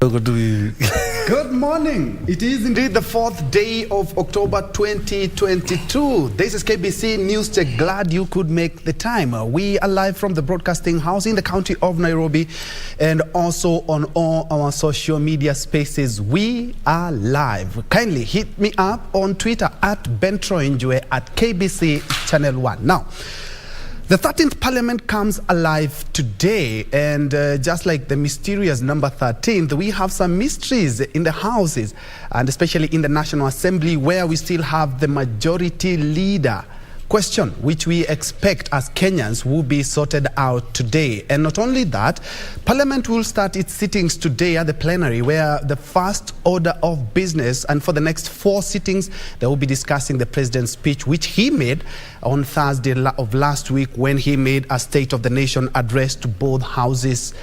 Good morning. It is indeed the 4th day of October 2022. This is KBC News Check. Glad you could make the time. We are live from the broadcasting house in the county of Nairobi and also on all our social media spaces. We are live. Kindly hit me up on Twitter at Njue at KBC Channel 1. Now, the 13th Parliament comes alive today, and just like the mysterious number 13th, we have some mysteries in the houses, and especially in the National Assembly, where we still have the majority leader question, which we expect as Kenyans will be sorted out today. And not only that, Parliament will start its sittings today at the plenary, where the first order of business, and for the next 4 sittings, they will be discussing the president's speech, which he made on Thursday of last week when he made a State of the Nation address to both houses.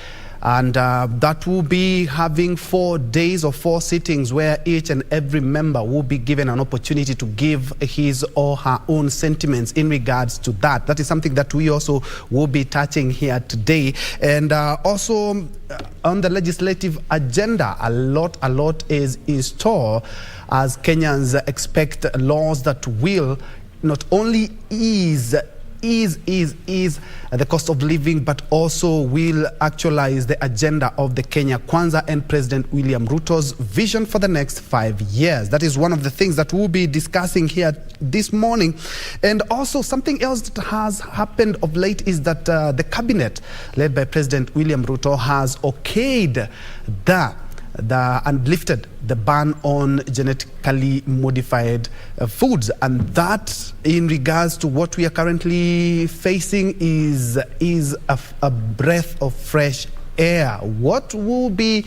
And that will be having 4 days or 4 sittings where each and every member will be given an opportunity to give his or her own sentiments in regards to that. That is something that we also will be touching here today. And also on the legislative agenda, a lot is in store as Kenyans expect laws that will not only ease the cost of living, but also will actualize the agenda of the Kenya Kwanza and President William Ruto's vision for the next 5 years. That is one of the things that we'll be discussing here this morning. And also something else that has happened of late is that the cabinet led by President William Ruto has okayed and lifted the ban on genetically modified foods, and that in regards to what we are currently facing is a breath of fresh air. What will be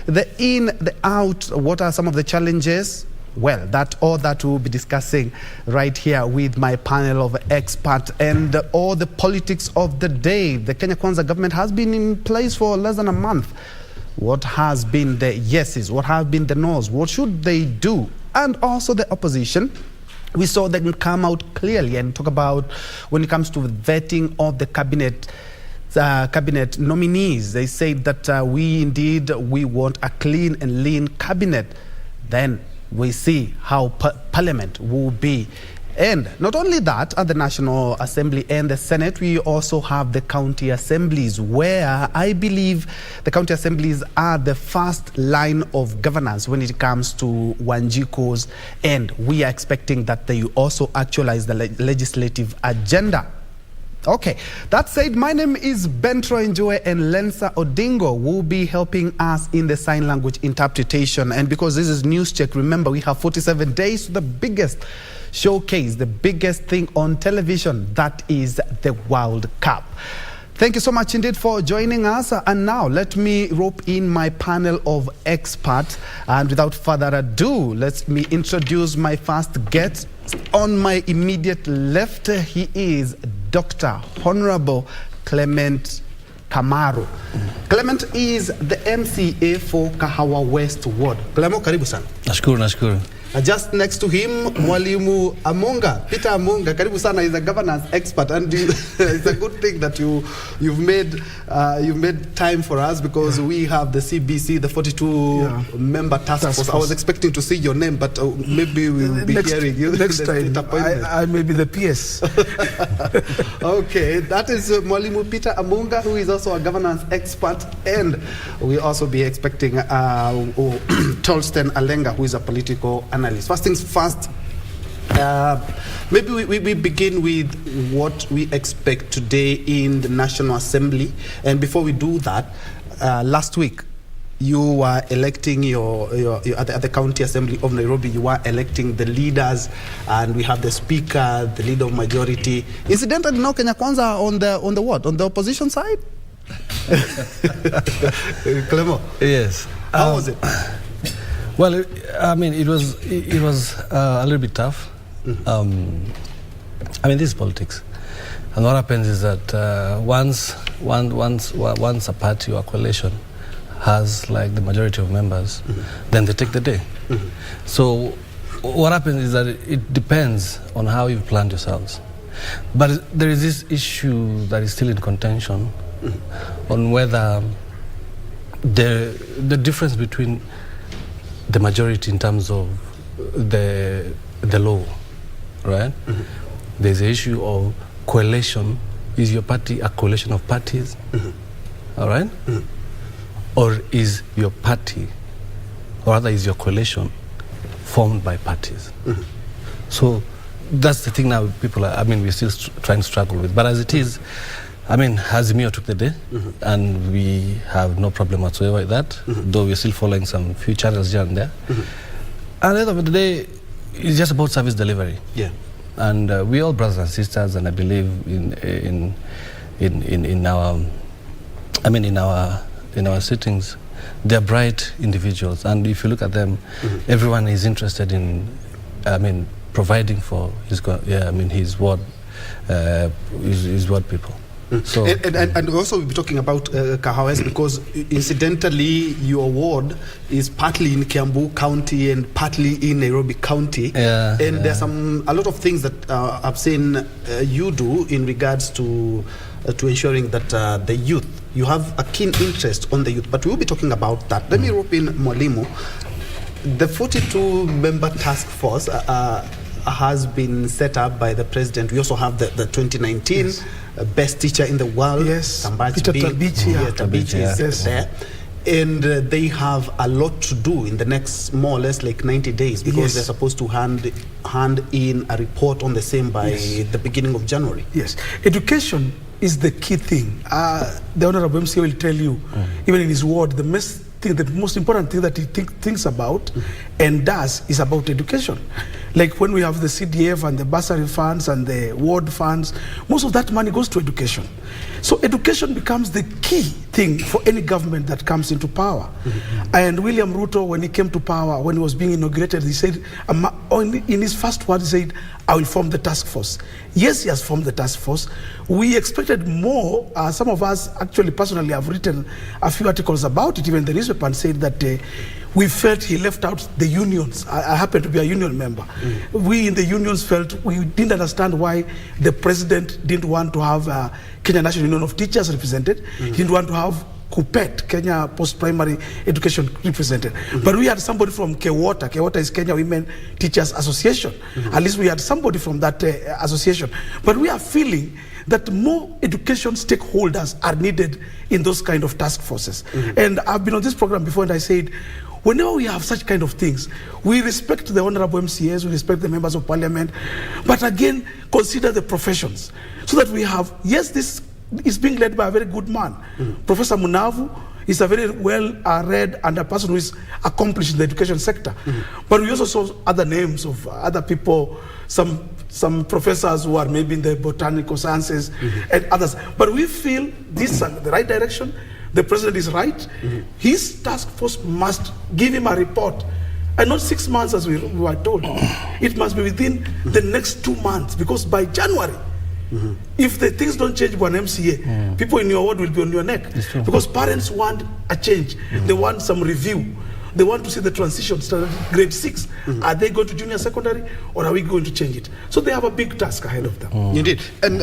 the in, the out? What are some of the challenges? Well, that we'll be discussing right here with my panel of experts, and all the politics of the day. The Kenya Kwanza government has been in place for less than a month. What has been the yeses? What have been the no's? What should they do? And also the opposition. We saw them come out clearly and talk about when it comes to the vetting of the cabinet nominees. They said that we want a clean and lean cabinet. Then we see how Parliament will be. And not only that, at the National Assembly and the Senate, we also have the county assemblies, where I believe the county assemblies are the first line of governance when it comes to Wanjiko's, and we are expecting that they also actualize the legislative agenda. Okay, that said, my name is Njue, and Lensa Odingo will be helping us in the sign language interpretation. And because this is News Check, remember we have 47 days to the biggest showcase, the biggest thing on television, that is the World Cup. Thank you so much indeed for joining us. And now let me rope in my panel of experts. And without further ado, let me introduce my first guest. On my immediate left, he is Dr. Honorable Clement Kamaru. Clement is the MCA for Kahawa West Ward. Clement, karibu sana. Nashukuru. Just next to him, Mwalimu Amonga, Peter Amonga, karibu sana, is a governance expert, and it's a good thing that you've made time for us, because we have the CBC, the 42-member task force. I was expecting to see your name, but maybe we'll be hearing you next time. I may be the PS. Okay, that is Mwalimu Peter Amonga, who is also a governance expert, and we also be expecting Tolsten Alenga, who is a political analyst. First things first, maybe we begin with what we expect today in the National Assembly. And before we do that, last week you were electing at the County Assembly of Nairobi, you were electing the leaders, and we have the Speaker, the Leader of Majority. Incidentally, now Kenya Kwanza on the what? On the opposition side? Clement? Yes. How was it? Well, it was a little bit tough. This is politics, and what happens is that once a party or a coalition has like the majority of members, then they take the day. So what happens is that it depends on how you've planned yourselves. But there is this issue that is still in contention on whether the difference between the majority in terms of the law, right? There's the issue of coalition. Is your party a coalition of parties? All right? Or is your party, or rather is your coalition formed by parties? So that's the thing now people are, we're still trying to struggle with. But as it is, Azimio took the day, and we have no problem whatsoever with that, though we're still following some few channels here and there. And at the end of the day, it's just about service delivery. Yeah. And we all brothers and sisters, and I believe in our sittings, they're bright individuals, and if you look at them, everyone is interested in, providing for his ward people. So, and also we'll be talking about Kahawes, because incidentally your ward is partly in Kiambu County and partly in Nairobi County. There's a lot of things that I've seen you do in regards to ensuring that the youth, you have a keen interest on the youth, but we'll be talking about that. Let me rope in Mwalimu. The 42-member task force has been set up by the president. We also have the 2019 best teacher in the world. Yes, Tabichi is there. And they have a lot to do in the next more or less like 90 days, because they're supposed to hand in a report on the same by the beginning of January. Yes, education is the key thing. The Honorable MCA will tell you, even in his ward, the most important thing that he thinks about and does is about education. Like when we have the CDF and the bursary funds and the ward funds, most of that money goes to education. So education becomes the key thing for any government that comes into power. And William Ruto, when he came to power, when he was being inaugurated, he said, in his first word, he said, I will form the task force. Yes, he has formed the task force. We expected more. Some of us actually personally have written a few articles about it, even in the newspaper, and said that we felt he left out the unions. I happen to be a union member. We in the unions felt we didn't understand why the president didn't want to have Kenya National Union of Teachers represented. He didn't want to have KUPPET, Kenya Post-Primary Education, represented. But we had somebody from KWOTA. KWOTA is Kenya Women Teachers Association. At least we had somebody from that association. But we are feeling that more education stakeholders are needed in those kind of task forces. And I've been on this program before, and I said, whenever we have such kind of things, we respect the honorable MCAs, we respect the members of parliament, but again, consider the professions. So that we have, yes, this is being led by a very good man. Professor Munavu is a very well-read and a person who is accomplished in the education sector. But we also saw other names of other people, some professors who are maybe in the botanical sciences and others. But we feel this is the right direction. The president is right. His task force must give him a report, and not 6 months as we were told. It must be within the next 2 months, because by January, if the things don't change by an MCA, people in your ward will be on your neck. Because parents want a change. They want some review. They want to see the transition started grade 6. Are they going to junior secondary, or are we going to change it? So they have a big task ahead of them. Indeed. And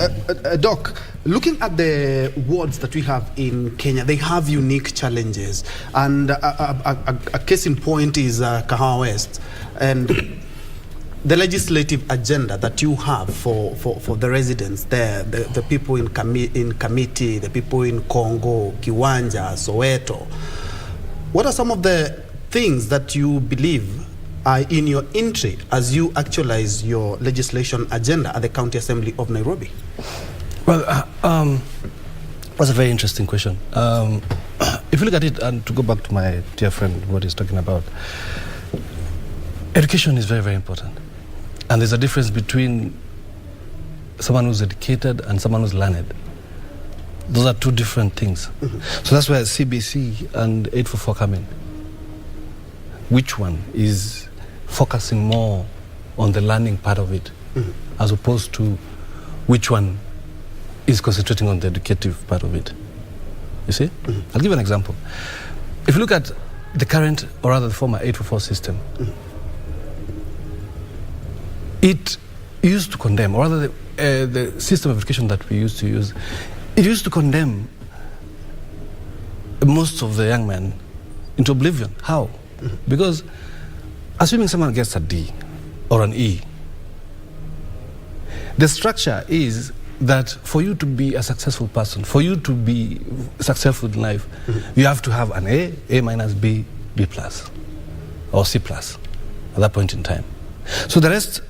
Doc, looking at the wards that we have in Kenya, they have unique challenges. And a case in point is Kahawa West. And the legislative agenda that you have for the residents there, the people in Kamiti, the people in Congo, Kiwanja, Soweto, what are some of the things that you believe are in your entry as you actualize your legislation agenda at the County Assembly of Nairobi? Well, that's a very interesting question. If you look at it, and to go back to my dear friend, what he's talking about, education is very, very important. And there's a difference between someone who's educated and someone who's learned. Those are two different things. So that's where CBC and 844 come in. Which one is focusing more on the learning part of it, as opposed to which one is concentrating on the educative part of it? You see? I'll give you an example. If you look at the current, or rather the former 844 system, it used to condemn, or rather the system of education that we used to use, it used to condemn most of the young men into oblivion. How? Because assuming someone gets a D or an E, the structure is that for you to be a successful person, for you to be successful in life, you have to have an A minus, B plus, or C plus at that point in time. So the rest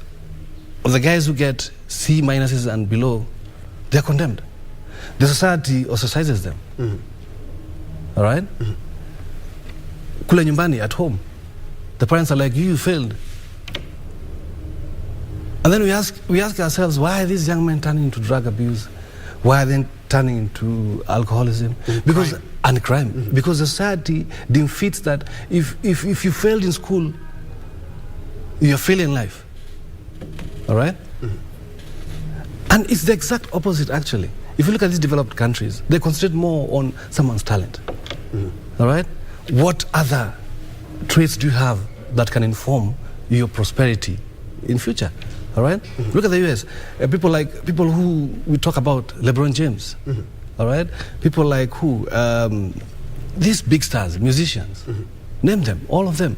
of the guys who get C minuses and below, they're condemned. The society ostracizes them. All right? Kule nyumbani, at home, the parents are like, you failed. And then we ask ourselves, why are these young men turning into drug abuse? Why are they turning into alcoholism? Because crime. Because the society deems fits that if you failed in school, you're failing in life. All right? And it's the exact opposite, actually. If you look at these developed countries, they concentrate more on someone's talent. All right? What other traits do you have that can inform your prosperity in future? All right? Look at the US. People who we talk about, LeBron James. All right? People like who? These big stars, musicians. Name them, all of them.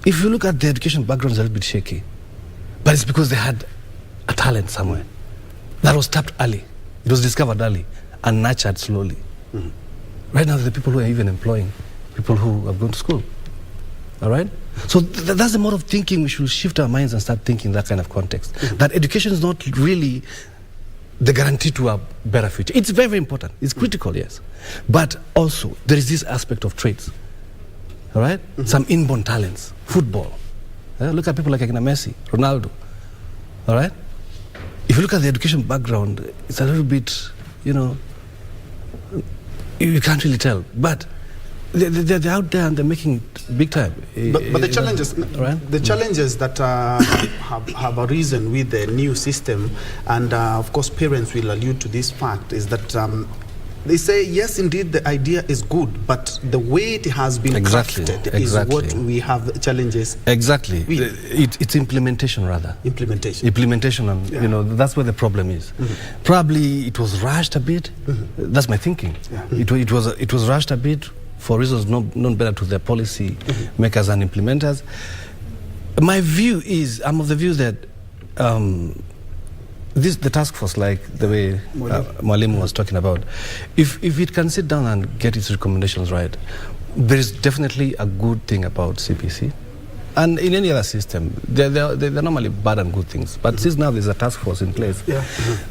If you look at their education backgrounds, a little bit shaky. But it's because they had a talent somewhere that was tapped early. It was discovered early and nurtured slowly. Right now, there are people who are even employing people who have gone to school. All right? So that's the mode of thinking we should shift our minds and start thinking that kind of context. That education is not really the guarantee to a better future. It's very, very important. It's critical, yes. But also, there is this aspect of traits. All right? Some inborn talents. Football. Look at people like Messi, Ronaldo. All right? If you look at the education background, it's a little bit, you can't really tell. But they're out there and they're making it big time. But the challenges, right? The challenges that have arisen with the new system, and of course parents will allude to this fact, is that they say, yes, indeed, the idea is good, but the way it has been crafted is what we have challenges. Exactly. It's implementation, rather. Implementation, and that's where the problem is. Probably it was rushed a bit. That's my thinking. It was rushed a bit for reasons known better to the policy makers and implementers. My view is, I'm of the view that the task force, like the way Mwalimu was talking about, if it can sit down and get its recommendations right, there is definitely a good thing about CBC. And in any other system, they're normally bad and good things. But since now there's a task force in place,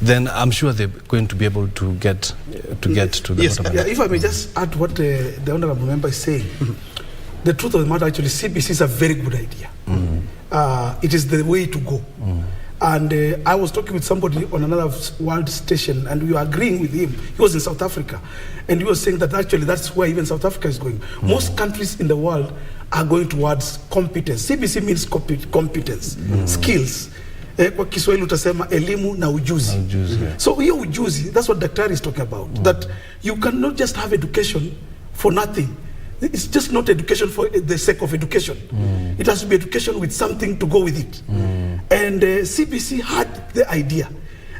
then I'm sure they're going to be able to get to the bottom of it. If I may just add what the Honorable Member is saying, the truth of the matter, actually, CBC is a very good idea. It is the way to go. And I was talking with somebody on another world station, and we were agreeing with him. He was in South Africa, and he was saying that actually that's where even South Africa is going. Most countries in the world are going towards competence. CBC means competence, skills. Kwa Kiswahili utasema elimu na ujuzi. So hiyo ujuzi, that's what Daktari is talking about. That you cannot just have education for nothing. It's just not education for the sake of education. It has to be education with something to go with it. And CBC had the idea.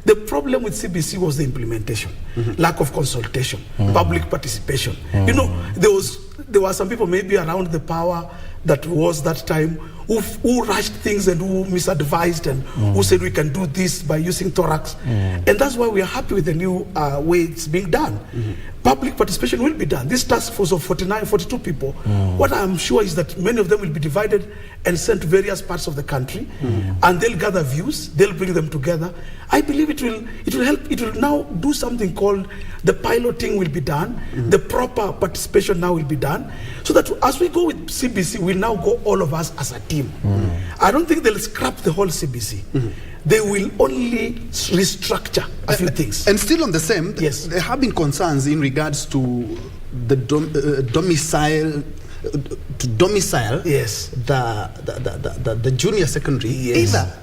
The problem with CBC was the implementation, lack of consultation, public participation. There were some people maybe around the power that was that time who rushed things and who misadvised and who said we can do this by using thorax. And that's why we are happy with the new way it's being done. Public participation will be done. This task force of 42 people, what I'm sure is that many of them will be divided and sent to various parts of the country, and they'll gather views, they'll bring them together. I believe it will help. It will now do something called the piloting will be done, the proper participation now will be done, so that as we go with CBC, we'll now go all of us as a team. I don't think they'll scrap the whole CBC. They will only restructure a few things. And still on the same, there have been concerns in regards to the domicile the junior secondary, either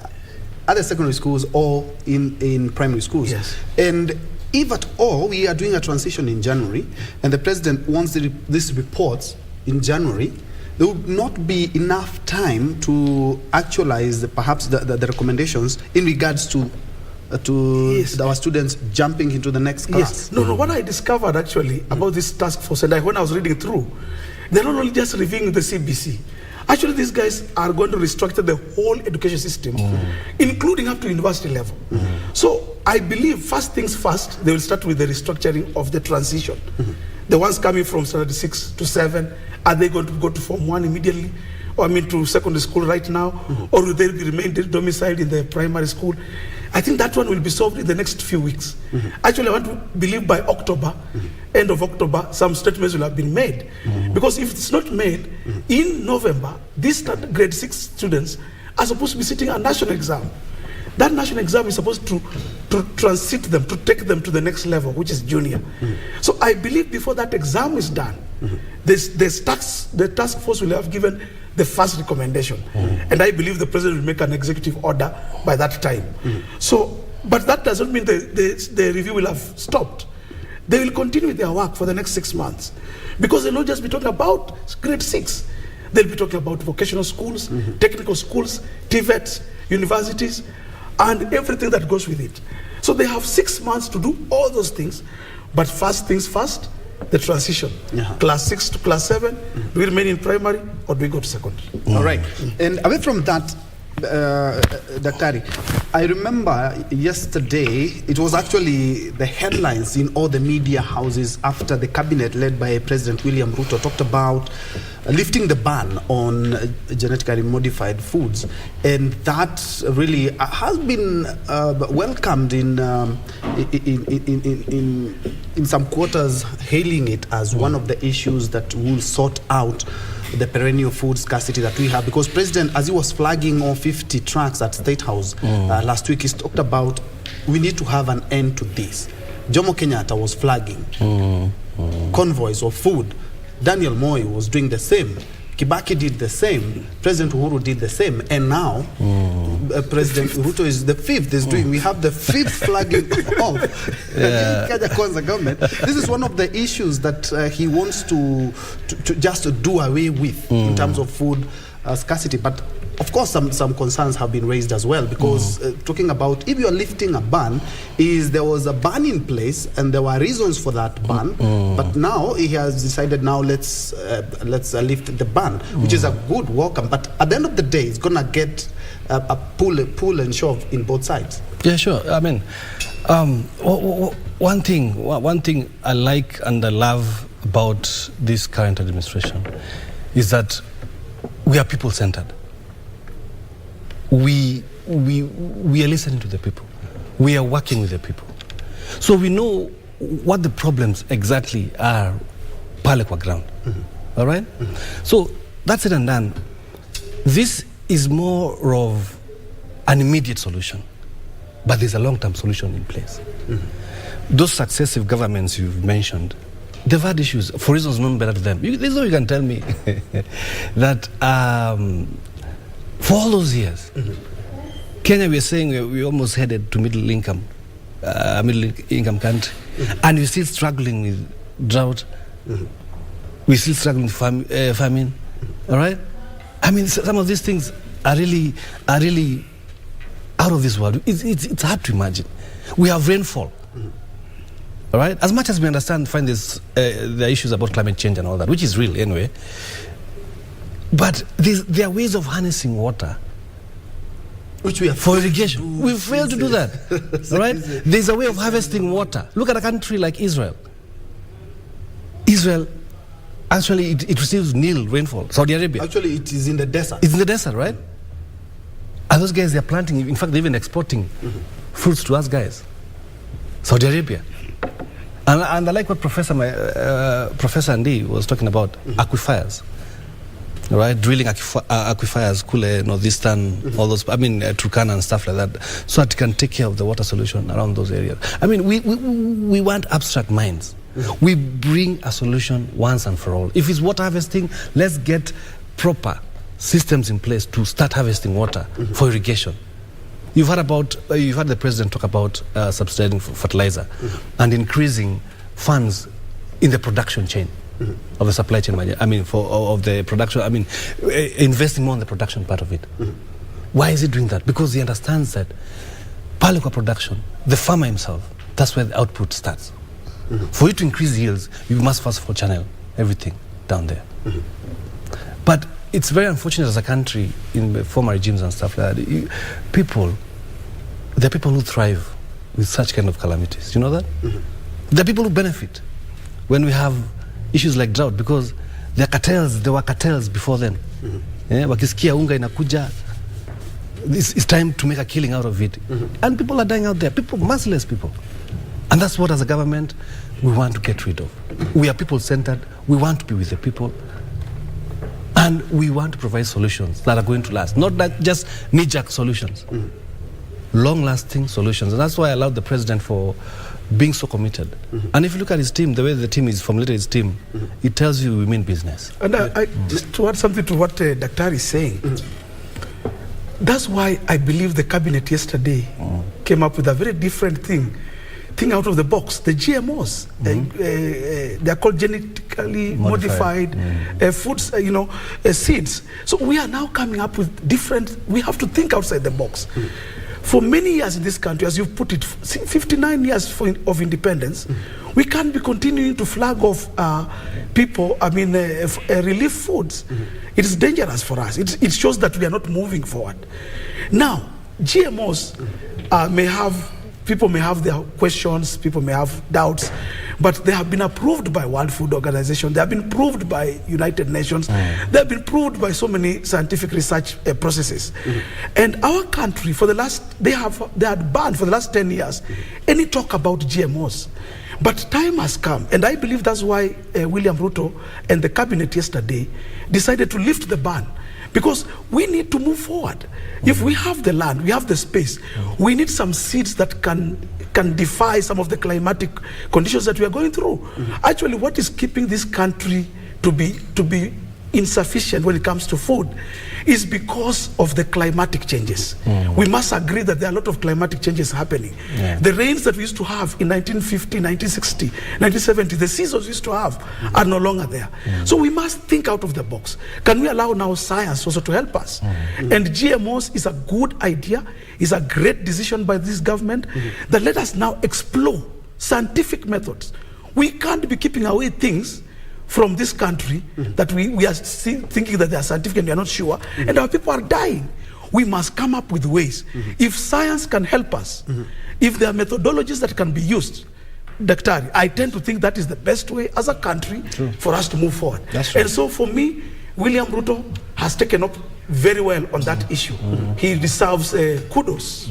other secondary schools or in primary schools. And if at all we are doing a transition in January, and the president wants these reports in January, there would not be enough time to actualize perhaps the recommendations in regards to our students jumping into the next class. Yes. No, what I discovered actually about this task force, and when I was reading through, they're not only just reviewing the CBC. Actually, these guys are going to restructure the whole education system, including up to university level. So I believe first things first, they will start with the restructuring of the transition. The ones coming from standard 6 to 7, are they going to go to Form 1 immediately? Or to secondary school right now? Or will they remain domiciled in the primary school? I think that one will be solved in the next few weeks. Actually, I want to believe by October, end of October, some statements will have been made. Because if it's not made, in November, these grade 6 students are supposed to be sitting a national exam. That national exam is supposed to transit them, to take them to the next level, which is junior. So I believe before that exam is done, the task force will have given the first recommendation. And I believe the president will make an executive order by that time. So, but that doesn't mean the review will have stopped. They will continue their work for the next 6 months. Because they'll not just be talking about grade 6. They'll be talking about vocational schools, technical schools, TVETs, universities, and everything that goes with it. So they have 6 months to do all those things. But first things first, the transition. Class 6 to class 7, do we remain in primary or do we go to secondary? All right. And away from that, Daktari, I remember yesterday, it was actually the headlines in all the media houses after the cabinet led by President William Ruto talked about lifting the ban on genetically modified foods. And that really has been welcomed in some quarters, hailing it as one of the issues that will sort out the perennial food scarcity that we have. Because President, as he was flagging all 50 trucks at State House last week, he talked about we need to have an end to this. Jomo Kenyatta was flagging convoys of food. Daniel Moi was doing the same. Kibaki did the same. President Uhuru did the same. And now, President Ruto is the fifth. We have the fifth flagging of Kenya Kwanza government. This is one of the issues that he wants to just do away with in terms of food scarcity. But of course, some concerns have been raised as well, because talking about if you're lifting a ban, there was a ban in place and there were reasons for that ban, but now he has decided let's lift the ban, which is a good welcome. But at the end of the day, it's gonna get a pull and shove in both sides. Yeah, sure. I mean, one thing I like and I love about this current administration is that we are people-centered. We are listening to the people. We are working with the people. So we know what the problems exactly are pale kwa ground. All right? So that's it and done. This is more of an immediate solution, but there's a long-term solution in place. Those successive governments you've mentioned, they've had issues for reasons known better to them. There's no you can tell me that for all those years, Kenya, we are saying we're almost headed to middle income country, and we're still struggling with drought. We're still struggling with famine. All right? I mean, some of these things are really out of this world. It's hard to imagine. We have rainfall. All right? As much as we understand, the issues about climate change and all that, which is real anyway. But there are ways of harnessing water, which we have for irrigation. We failed to do that. All right? There's a way of harvesting water. Look at a country like Israel. Israel, actually, it receives nil rainfall. Saudi Arabia. Actually, it is in the desert. It's in the desert, right? And those guys, they're planting, in fact, they're even exporting fruits to us guys. Saudi Arabia. And I like what Professor Ndi was talking about, aquifers. Right, drilling aquifers, Kule, Northeastern, all those, Turkana and stuff like that, so that it can take care of the water solution around those areas. I mean, we want abstract minds. We bring a solution once and for all. If it's water harvesting, let's get proper systems in place to start harvesting water for irrigation. You've heard the president talk about subsidizing fertilizer and increasing funds in the production chain. Of the supply chain, of the production, investing more in the production part of it. Why is he doing that? Because he understands that Pale kwa production, the farmer himself, that's where the output starts. For you to increase yields, you must first of all channel everything down there. But it's very unfortunate as a country in the former regimes and stuff like that. There are people who thrive with such kind of calamities. You know that? There are people who benefit when we have issues like drought, because there were cartels before then. Wakisikia unga inakuja, it's time to make a killing out of it. And people are dying out there, merciless people. And that's what, as a government, we want to get rid of. We are people-centered. We want to be with the people. And we want to provide solutions that are going to last. Not that just knee-jerk solutions. Long-lasting solutions. And that's why I love the president for being so committed. And if you look at his team, the way the team is formulated, his team, it tells you we mean business. And I just to add something to what Dr. is saying, that's why I believe the cabinet yesterday came up with a very different thing out of the box. The GMOs, they are called genetically modified foods, seeds. So we are now coming up with different, we have to think outside the box. For many years in this country, as you've put it, 59 years of independence, we can't be continuing to flag off relief foods. It is dangerous for us. It shows that we are not moving forward. Now, GMOs people may have their questions, people may have doubts, but they have been approved by World Food Organization, they have been approved by United Nations, they have been approved by so many scientific research processes. And our country, they had banned for the last 10 years any talk about GMOs. But time has come, and I believe that's why William Ruto and the cabinet yesterday decided to lift the ban. Because we need to move forward. If we have the land, we have the space, we need some seeds that can defy some of the climatic conditions that we are going through. Actually, what is keeping this country to be insufficient when it comes to food is because of the climatic changes. We must agree that there are a lot of climatic changes happening. The rains that we used to have in 1950, 1960, 1970, the seasons we used to have are no longer there. So we must think out of the box. Can we allow now science also to help us? And GMOs is a good idea, is a great decision by this government, that let us now explore scientific methods. We can't be keeping away things from this country that we are thinking that they are scientific and we are not sure, and our people are dying. We must come up with ways. If science can help us, if there are methodologies that can be used, Daktari, I tend to think that is the best way as a country for us to move forward. And so for me, William Ruto has taken up very well on that issue. He deserves kudos.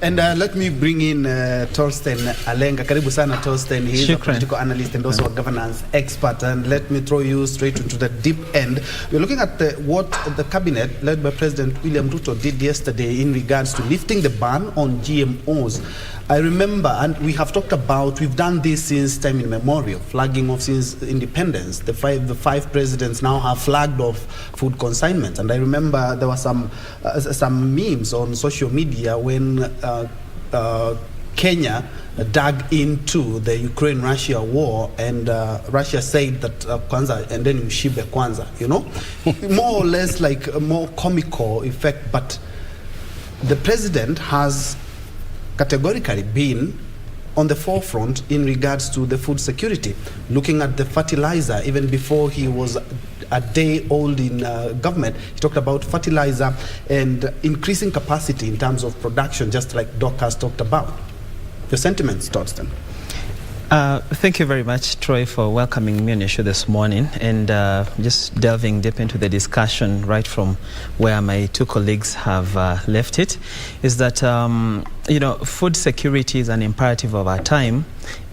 And let me bring in Torsten Alenga. Karibu sana Torsten. He is a political analyst and also a governance expert. And let me throw you straight into the deep end. We're looking at what the cabinet led by President William Ruto did yesterday in regards to lifting the ban on GMOs. I remember, and we have talked about, we've done this since time immemorial, flagging off since independence. The five presidents now have flagged off food consignment. And I remember there were some memes on social media when Kenya dug into the Ukraine-Russia war, and Russia said that kwanza and then mshibe kwanza, more or less like a more comical effect. But the president has categorically been on the forefront in regards to the food security. Looking at the fertilizer, even before he was a day old in government, he talked about fertilizer and increasing capacity in terms of production, just like Doc has talked about. Your sentiments, Torsten? Thank you very much, Troy, for welcoming me on your show this morning, and just delving deep into the discussion right from where my two colleagues have left it, is that food security is an imperative of our time,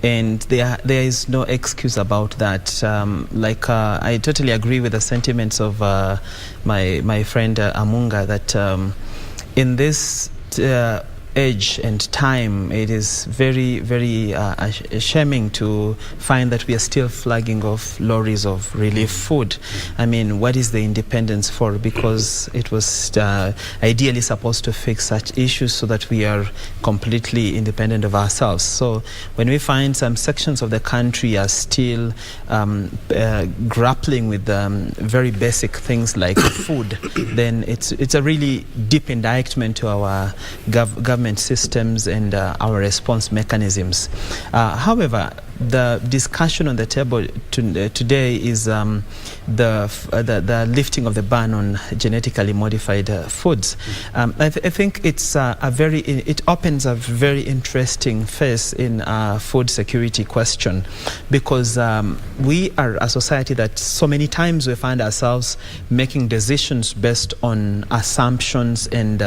and there is no excuse about that. I totally agree with the sentiments of my friend Amunga that in this age and time, it is very, very shaming to find that we are still flagging off lorries of relief food. I mean, what is the independence for? Because it was ideally supposed to fix such issues so that we are completely independent of ourselves. So when we find some sections of the country are still grappling with very basic things like food, then it's a really deep indictment to our government government systems and our response mechanisms. However, the discussion on the table today is the lifting of the ban on genetically modified foods. I think it's it opens a very interesting phase in food security question, because we are a society that so many times we find ourselves making decisions based on assumptions and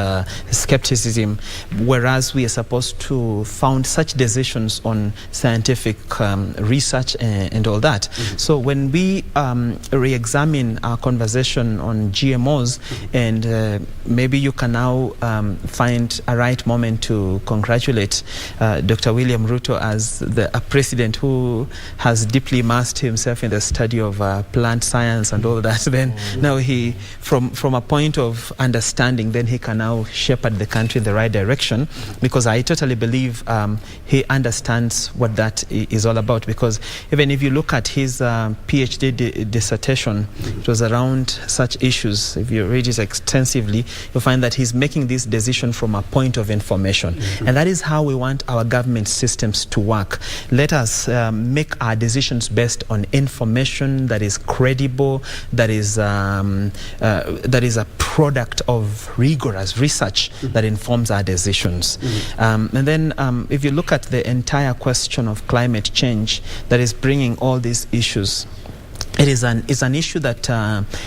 skepticism, whereas we are supposed to found such decisions on scientific research and all that. So when we re-examine our conversation on GMOs, and maybe you can now find a right moment to congratulate Dr. William Ruto as a president who has deeply immersed himself in the study of plant science and all that. Then now he, from a point of understanding, then he can now shepherd the country in the right direction, because I totally believe he understands what that is all about. Because even if you look at his PhD dissertation, it was around such issues. If you read it extensively, you'll find that he's making this decision from a point of information. And that is how we want our government systems to work. Let us make our decisions based on information that is credible, that is a product of rigorous research that informs our decisions. And then if you look at the entire question of climate change that is bringing all these issues, it's an issue that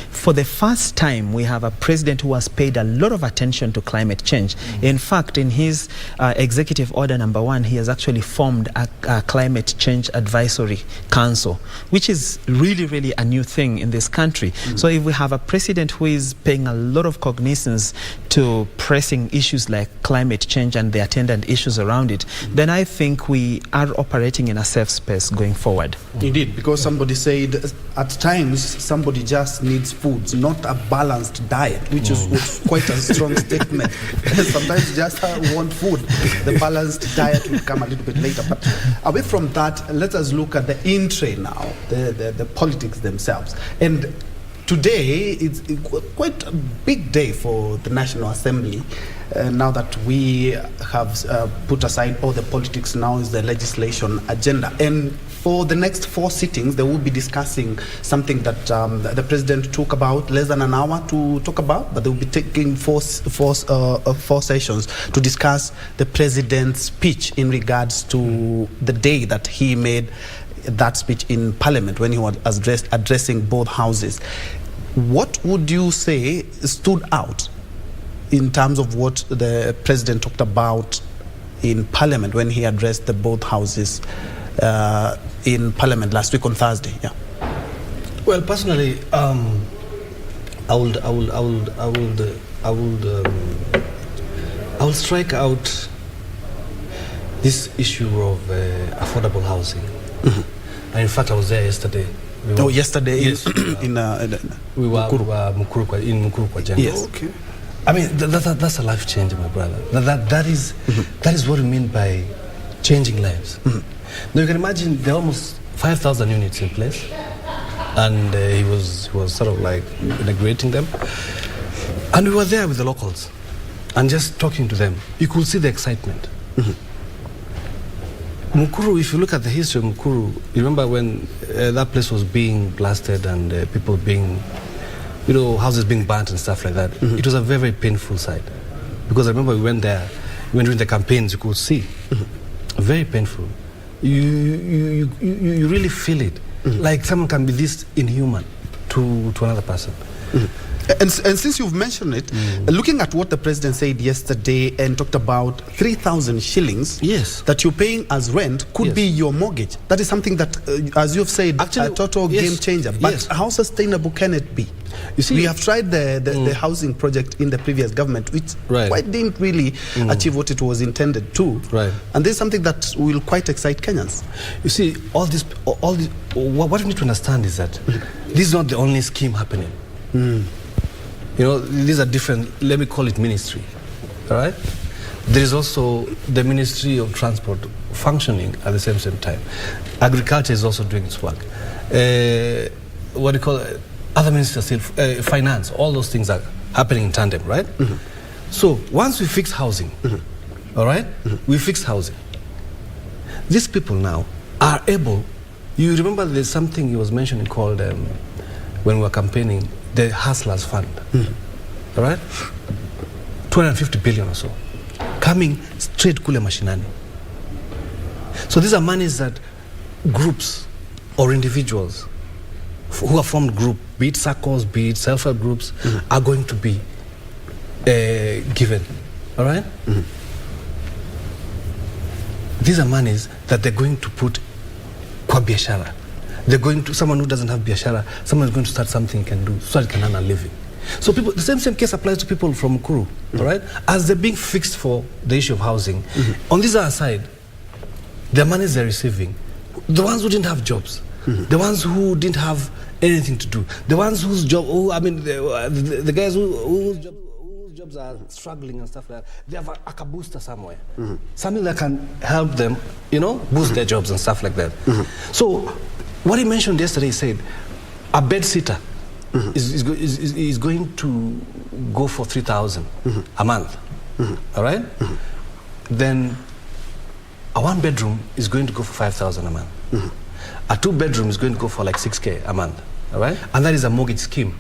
for the first time we have a president who has paid a lot of attention to climate change. In fact, in his executive order number 1, he has actually formed a climate change advisory council, which is really, really a new thing in this country. So if we have a president who is paying a lot of cognizance to pressing issues like climate change and the attendant issues around it, then I think we are operating in a safe space going forward. Indeed, because somebody said at times somebody just needs foods, not a balanced diet, which is quite a strong statement. Sometimes you just want food. The balanced diet will come a little bit later. But away from that, let us look at the in-train now, the politics themselves. And today it's quite a big day for the National Assembly. Now that we have put aside all the politics, now is the legislation agenda. And for the next 4 sittings, they will be discussing something that the president took about less than an hour to talk about, but they will be taking four sessions to discuss the president's speech in regards to the day that he made that speech in Parliament when he was addressing both houses. What would you say stood out in terms of what the president talked about in Parliament when he addressed the both houses in Parliament last week on Thursday? Yeah. Well, personally, I will strike out this issue of affordable housing. And in fact, I was there yesterday. Yesterday? Yes. We were in Mukuru Jungle. Yes. Okay. I mean, that's a life change, my brother. That is what we mean by changing lives. Now you can imagine there are almost 5,000 units in place, and he was sort of like inaugurating them, and we were there with the locals, and just talking to them. You could see the excitement. Mukuru, if you look at the history of Mukuru, you remember when that place was being blasted and people being, houses being burnt and stuff like that. It was a very, very painful sight, because I remember we went there, during the campaigns, you could see, very painful. You really feel it, like someone can be this inhuman to another person. And since you've mentioned it, looking at what the president said yesterday and talked about 3,000 shillings that you're paying as rent could be your mortgage. That is something that, as you've said, actually, a total game changer. But how sustainable can it be? You see, we have tried the housing project in the previous government, which quite didn't really achieve what it was intended to. And this is something that will quite excite Kenyans. You see, all this, what we need to understand is that this is not the only scheme happening. These are different, let me call it ministry, all right? There is also the Ministry of Transport functioning at the same time. Agriculture is also doing its work. What do you call it? Other ministries, finance, all those things are happening in tandem, right? So once we fix housing, all right? We fixed housing. These people now are able, you remember there's something he was mentioning called, when we were campaigning, the Hustlers Fund, all right? 250 billion or so, coming straight kule mashinani. So these are monies that groups or individuals who have formed group, be it circles, be it self-help groups, are going to be given, all right? These are monies that they're going to put kwa biashara. They're going to, someone who doesn't have biashara, someone is going to start something he can do, so that he can earn a living. So people, the same case applies to people from Kuru, all right? As they're being fixed for the issue of housing, on this other side, the monies they're receiving, the ones who didn't have jobs, the ones who didn't have anything to do, the ones whose job, the guys whose jobs are struggling and stuff like that, they have a booster somewhere, something that can help them, boost their jobs and stuff like that. So what he mentioned yesterday, he said a bed sitter is going to go for 3,000 a month, all right? Then a one bedroom is going to go for 5,000 a month. A two bedroom is going to go for like 6K a month, all right? And that is a mortgage scheme.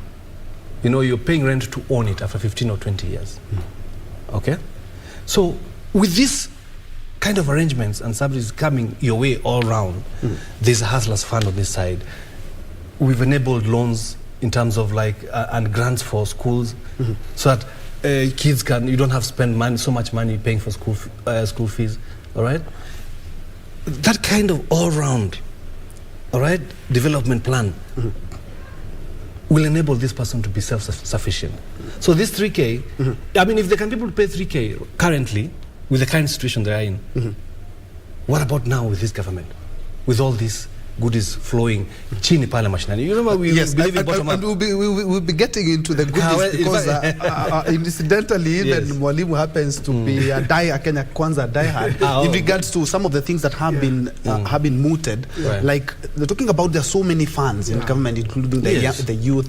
You're paying rent to own it after 15 or 20 years, okay? So with this kind of arrangements and subsidies coming your way all around, there's a Hustlers Fund on this side. We've enabled loans in terms of and grants for schools, so that kids you don't have to spend so much money paying for school fees, all right? That kind of all-round, all right, development plan will enable this person to be self-sufficient. So this 3K, I mean, if they can be able to pay 3K currently, with the current situation they are in, what about now with this government? With all these goodies flowing, chini pale mashinani. You remember we believe in bottom up. We'll be getting into the goodies because incidentally, even Mwalimu happens to be a Kenya Kwanza diehard in regards to some of the things that have been mooted. Right. Like they're talking about there are so many funds in government, including the youth.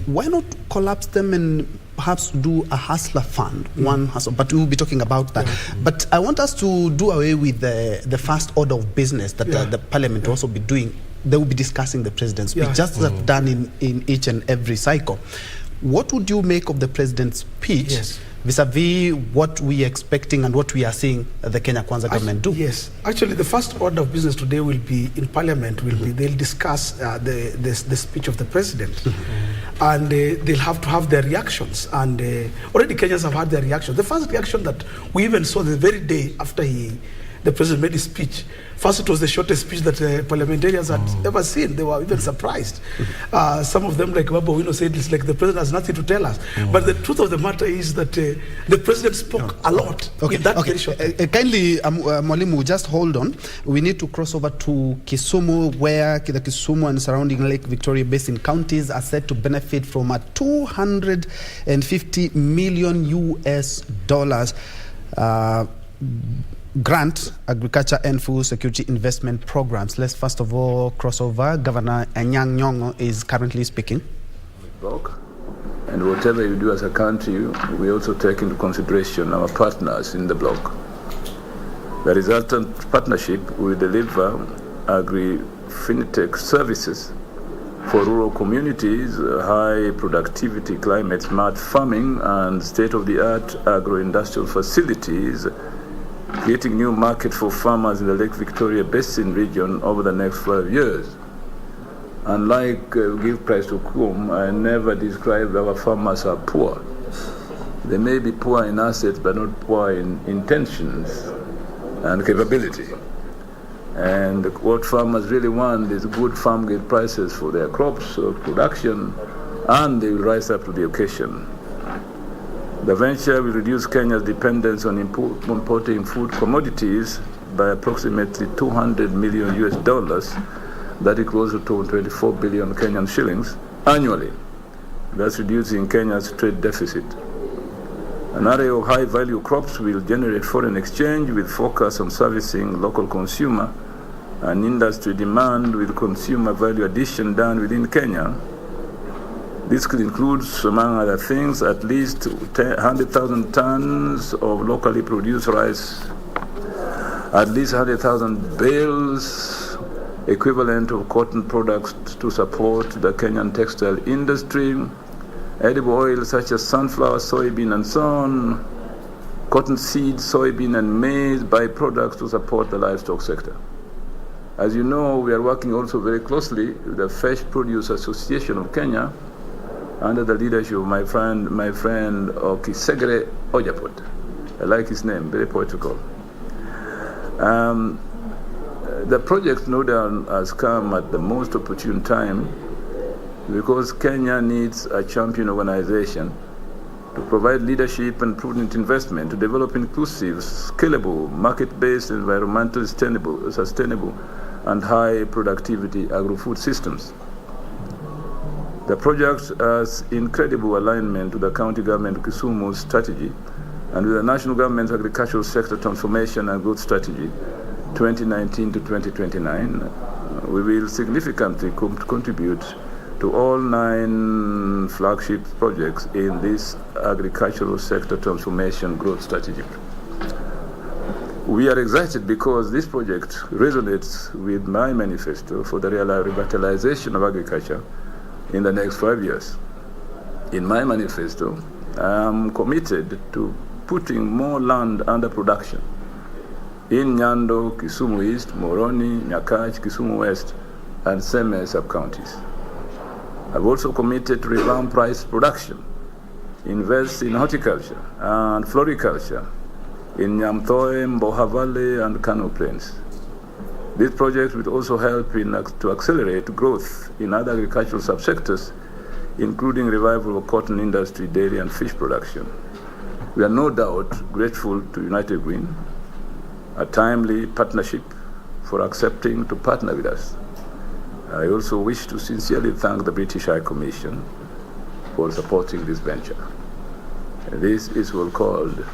Why not collapse them and perhaps do a hustler fund, one hustle, but we'll be talking about that. But I want us to do away with the first order of business that the parliament will also be doing. They will be discussing the president's speech, just as they've done in each and every cycle. What would you make of the president's speech vis-a-vis what we are expecting and what we are seeing the Kenya Kwanza government do? Yes, actually the first order of business today will be in parliament, they'll discuss the speech of the president. And they'll have to have their reactions. And already Kenyans have had their reaction. The first reaction that we even saw the very day after the president made his speech, first it was the shortest speech that parliamentarians had ever seen. They were even surprised. Some of them, like Babo Wino said, it's like the president has nothing to tell us. But the truth of the matter is that the president spoke a lot in that very short time. Kindly, Mwalimu, just hold on. We need to cross over to Kisumu, where the Kisumu and surrounding Lake Victoria Basin counties are set to benefit from a $250 million grant, agriculture and food security investment programs. Let's first of all cross over. Governor Anyang' Nyong'o is currently speaking. And whatever you do as a country, we also take into consideration our partners in the bloc. The resultant partnership will deliver agri-fintech services for rural communities, high productivity, climate smart farming, and state-of-the-art agro-industrial facilities, creating new market for farmers in the Lake Victoria Basin region over the next 5 years. Unlike give price to whom, I never describe our farmers as poor. They may be poor in assets, but not poor in intentions and capability. And what farmers really want is good farm gate prices for their crops or production, and they will rise up to the occasion. The venture will reduce Kenya's dependence on importing food commodities by approximately $200 million. That equals to 24 billion Kenyan shillings annually, thus reducing Kenya's trade deficit. An array of high-value crops will generate foreign exchange with focus on servicing local consumer and industry demand with consumer value addition done within Kenya. This could include, among other things, at least 100,000 tons of locally produced rice, at least 100,000 bales equivalent of cotton products to support the Kenyan textile industry, edible oils such as sunflower, soybean, and so on, cotton seeds, soybean, and maize byproducts to support the livestock sector. As you know, we are working also very closely with the Fresh Produce Association of Kenya under the leadership of my friend Okisegere Ojapot. I like his name, very poetical. The project, no doubt, has come at the most opportune time because Kenya needs a champion organization to provide leadership and prudent investment to develop inclusive, scalable, market-based, environmentally sustainable, and high productivity agro-food systems. The project has incredible alignment to the county government of Kisumu's strategy and with the national government's agricultural sector transformation and growth strategy 2019 to 2029. We will significantly contribute to all 9 flagship projects in this agricultural sector transformation growth strategy. We are excited because this project resonates with my manifesto for the revitalization of agriculture in the next 5 years. In my manifesto, I am committed to putting more land under production in Nyando, Kisumu East, Moroni, Nyakach, Kisumu West, and Seme sub-counties. I've also committed to revamp rice production, invest in horticulture and floriculture in Nyamtoe, Mboha Valley, and Kano Plains. This project will also help to accelerate growth in other agricultural subsectors, including revival of cotton industry, dairy, and fish production. We are no doubt grateful to United Green, a timely partnership, for accepting to partner with us. I also wish to sincerely thank the British High Commission for supporting this venture. This is what's called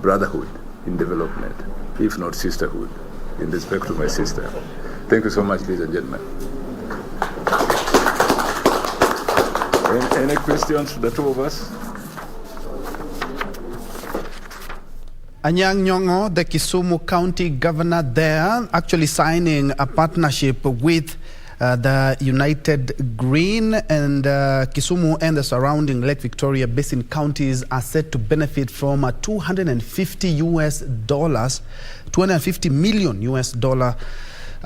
brotherhood in development, if not sisterhood, in respect to my sister. Thank you so much, ladies and gentlemen. Any questions for the two of us? Anyang' Nyong'o, the Kisumu County Governor there, actually signing a partnership with the United Green, and Kisumu and the surrounding Lake Victoria Basin counties are set to benefit from $250 million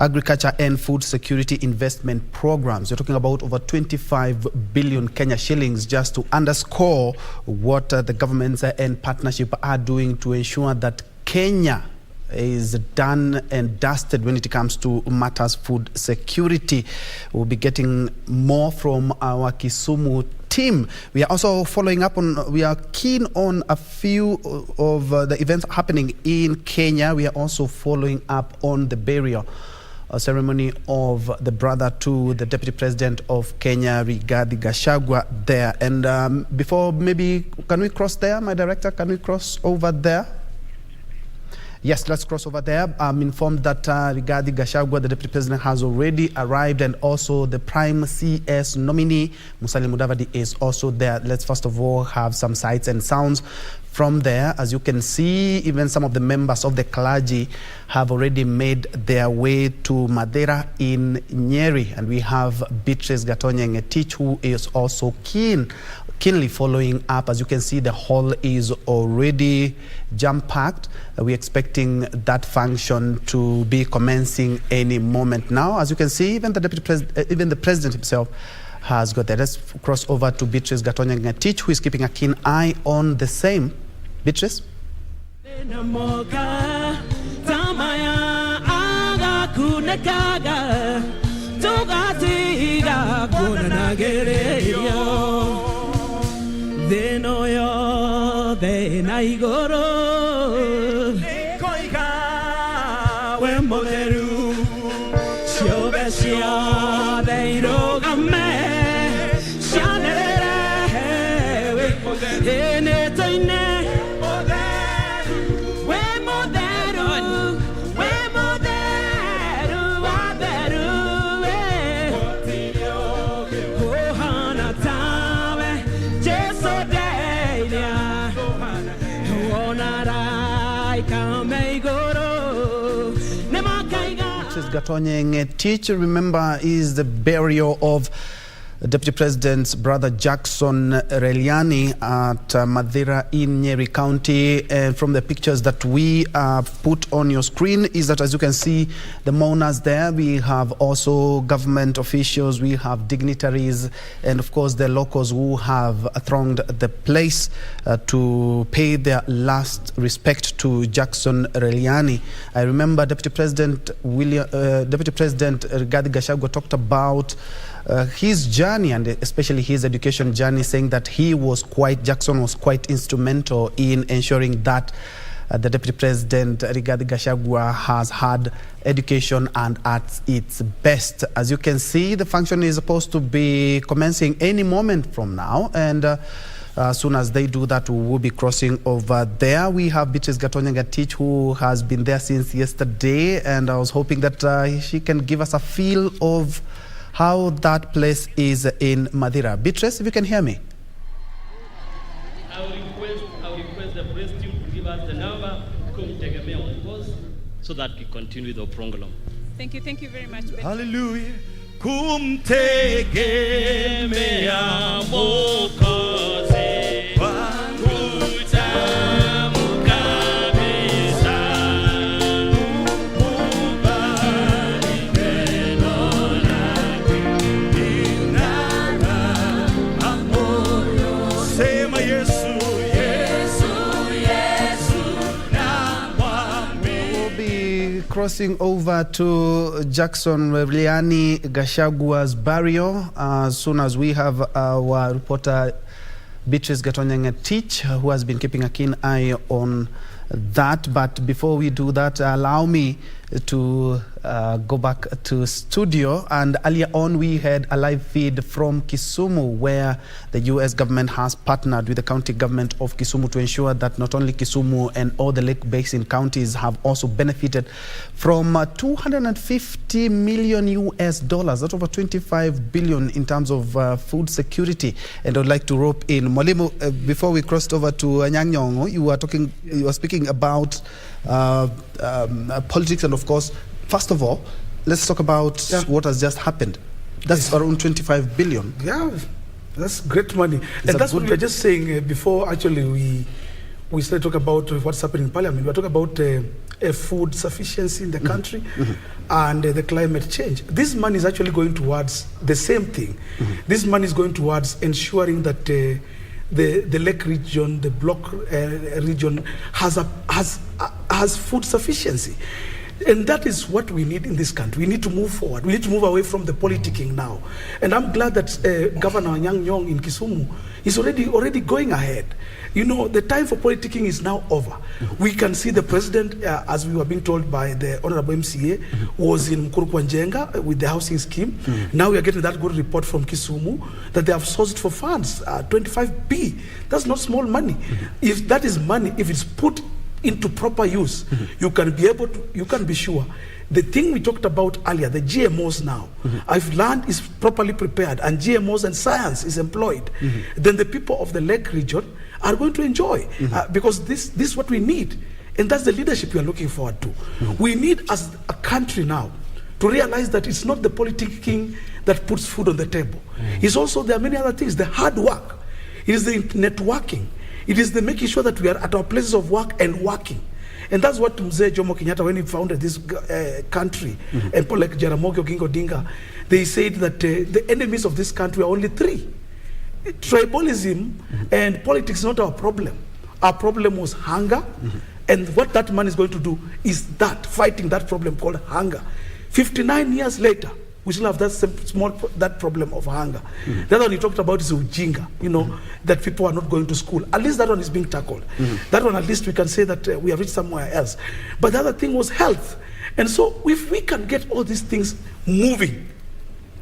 agriculture and food security investment programs. You're talking about over 25 billion Kenya shillings, just to underscore what the governments and partnership are doing to ensure that Kenya is done and dusted when it comes to matters food security. We'll be getting more from our Kisumu team. We are also following up on, we are keen on a few of the events happening in Kenya. We are also following up on the burial ceremony of the brother to the Deputy President of Kenya, Rigathi Gachagua there. And before, maybe, can we cross there, my director? Can we cross over there? Yes, let's cross over there. I'm informed that Rigathi Gachagua, the Deputy President, has already arrived, and also the Prime CS nominee, Musalia Mudavadi, is also there. Let's first of all have some sights and sounds from there. As you can see, even some of the members of the clergy have already made their way to Madeira in Nyeri, and we have Beatrice Gatonye-Ngetich, who is also keenly following up. As you can see, the hall is already jam-packed. We're expecting that function to be commencing any moment now. As you can see, even the president himself has got there. Let's cross over to Beatrice Gatonye-Ngetich, who is keeping a keen eye on the same. Beatrice? Gatonyeng Teach, remember, is the burial of Deputy President's brother Jackson Reliani at Madhira in Nyeri County. And from the pictures that we put on your screen is that, as you can see, the mourners there, we have also government officials, we have dignitaries, and of course the locals who have thronged the place to pay their last respect to Jackson Reliani. I remember Deputy President Rigathi Gachagua talked about his journey, and especially his education journey, saying that Jackson was quite instrumental in ensuring that the Deputy President Rigathi Gachagua has had education and at its best. As you can see, the function is supposed to be commencing any moment from now, and as soon as they do that, we will be crossing over there. We have Beatrice Gatonyeng Teach, who has been there since yesterday, and I was hoping that she can give us a feel of how that place is in Madhira. Beatrice, if you can hear me. I will request the press team to give us the number on post so that we continue the program. Thank you very much. Hallelujah. Kumtegemea Mwokozi wangu tamu kabisa. Kubali neno lake ing'ara moyo. Sema Yesu, Yesu, Yesu namwamini. We'll be crossing over to Jackson Reliani Gashagua's burial as soon as we have our reporter Beatrice Gatonyeng Teach, who has been keeping a keen eye on that. But before we do that, allow me to go back to studio. And earlier on, we had a live feed from Kisumu, where the U.S. government has partnered with the county government of Kisumu to ensure that not only Kisumu and all the Lake Basin counties have also benefited from $250 million US. That's over 25 billion in terms of food security. And I'd like to rope in Mwalimu. Before we crossed over to Anyang' Nyong'o, you were speaking about politics, and of course, first of all, let's talk about what has just happened. That's around 25 billion. Yeah, that's great money. And that's what we were just saying before actually we started talking about what's happening in Parliament. We were talking about food sufficiency in the country and the climate change. This money is actually going towards the same thing. This money is going towards ensuring that the Lake region, the Block region has food sufficiency. And that is what we need in this country. We need to move forward. We need to move away from the politicking now. And I'm glad that Governor Anyang' Nyong'o in Kisumu is already going ahead. You know, the time for politicking is now over. We can see the president, as we were being told by the Honorable MCA, was in Mukuru with the housing scheme. Now we are getting that good report from Kisumu that they have sourced for funds, 25B. That's not small money. If that is money, if it's put into proper use, you can be sure. The thing we talked about earlier, the GMOs now, if land is properly prepared and GMOs and science is employed, then the people of the Lake region are going to enjoy because this is what we need. And that's the leadership we are looking forward to. We need, as a country now, to realize that it's not the politicking that puts food on the table. It's also, there are many other things, the hard work. It is the networking. It is the making sure that we are at our places of work and working. And that's what Mzee Jomo Kenyatta, when he founded this country, and people like Jaramogi Oginga Odinga, they said that the enemies of this country are only three. Tribalism and politics is not our problem. Our problem was hunger, and what that man is going to do is fighting that problem called hunger. 59 years later, we still have that problem of hunger. The other one you talked about is ujinga, that people are not going to school. At least that one is being tackled. That one, at least we can say that we have reached somewhere else. But the other thing was health. And so if we can get all these things moving,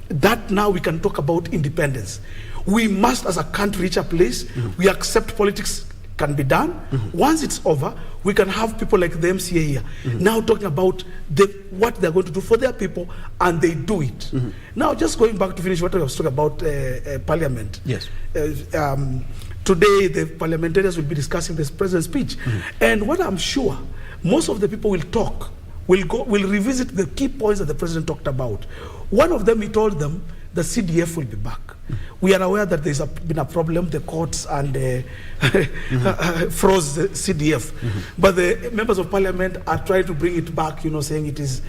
that now we can talk about independence. We must, as a country, reach a place we accept politics can be done. Once it's over, we can have people like the MCA here now talking about what they're going to do for their people, and they do it. Now, just going back to finish what I was talking about Parliament. Yes. Today, the parliamentarians will be discussing this president's speech. And what I'm sure, most of the people will talk, will revisit the key points that the president talked about. One of them, he told them, the CDF will be back. We are aware that there's been a problem, the courts and froze the CDF. But the members of parliament are trying to bring it back, saying it's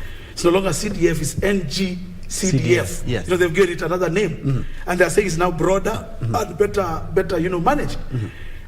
no longer CDF, it's NGCDF. Yes. They've given it another name. And they're saying it's now broader and better managed.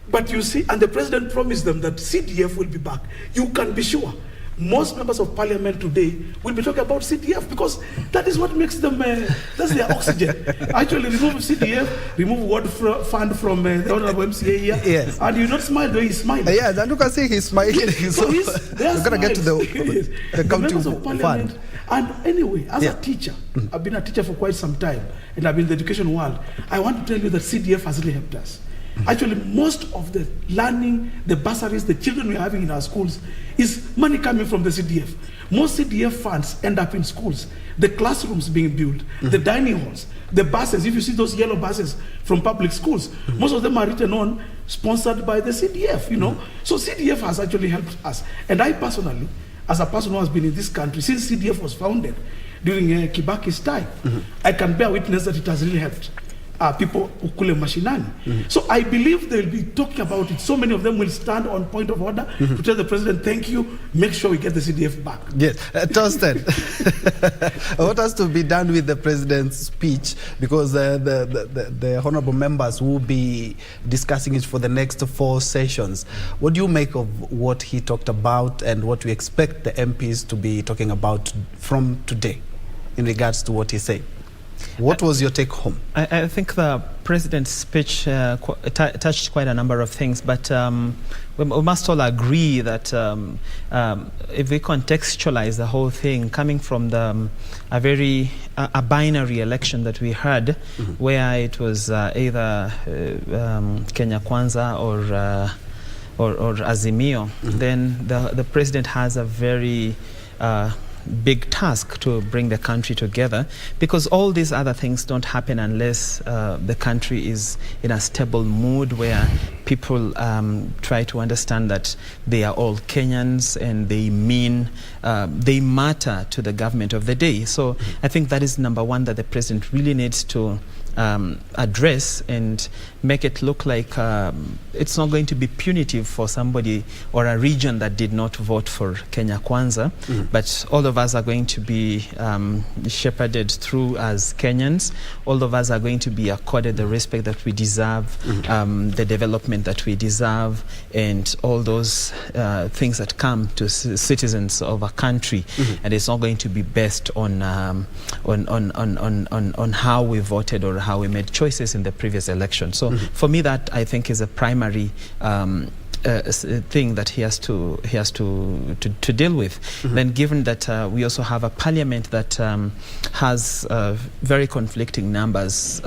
But you see, and the president promised them that CDF will be back. You can be sure. Most members of parliament today will be talking about CDF because that is what makes them, that's their oxygen. Actually, remove CDF, remove World Fund from the Honorable MCA here, yes. And you not smile the way he's smiling. Yeah, and look, I see he's smiling. So we're going to get to the county members of parliament. fund. And anyway, as a teacher, I've been a teacher for quite some time, and I've been in the education world. I want to tell you that CDF has really helped us. Actually, most of the learning, the bursaries, the children we're having in our schools is money coming from the CDF. Most CDF funds end up in schools. The classrooms being built, the dining halls, the buses. If you see those yellow buses from public schools, most of them are written on, sponsored by the CDF, So CDF has actually helped us. And I personally, as a person who has been in this country since CDF was founded during Kibaki's time, I can bear witness that it has really helped people ukule mashinani. So I believe they will be talking about it. So many of them will stand on point of order to tell the president, thank you, make sure we get the CDF back. Yes, Torsten, what has to be done with the president's speech? Because the honorable members will be discussing it for the next 4 sessions. What do you make of what he talked about and what we expect the MPs to be talking about from today in regards to what he said? What was your take home? I think the president's speech touched quite a number of things, but we must all agree that if we contextualize the whole thing, coming from a binary election that we had, where it was either Kenya Kwanza or Azimio, then the president has a very big task to bring the country together, because all these other things don't happen unless the country is in a stable mood where people try to understand that they are all Kenyans and they matter to the government of the day. So I think that is number one, that the president really needs to address and make it look like it's not going to be punitive for somebody or a region that did not vote for Kenya Kwanza, but all of us are going to be shepherded through as Kenyans. All of us are going to be accorded the respect that we deserve, the development that we deserve, and all those things that come to citizens of a country. And it's not going to be based on how we voted or how we made choices in the previous election. So for me, that I think is a primary thing that he has to deal with. Then, given that we also have a parliament that has very conflicting numbers,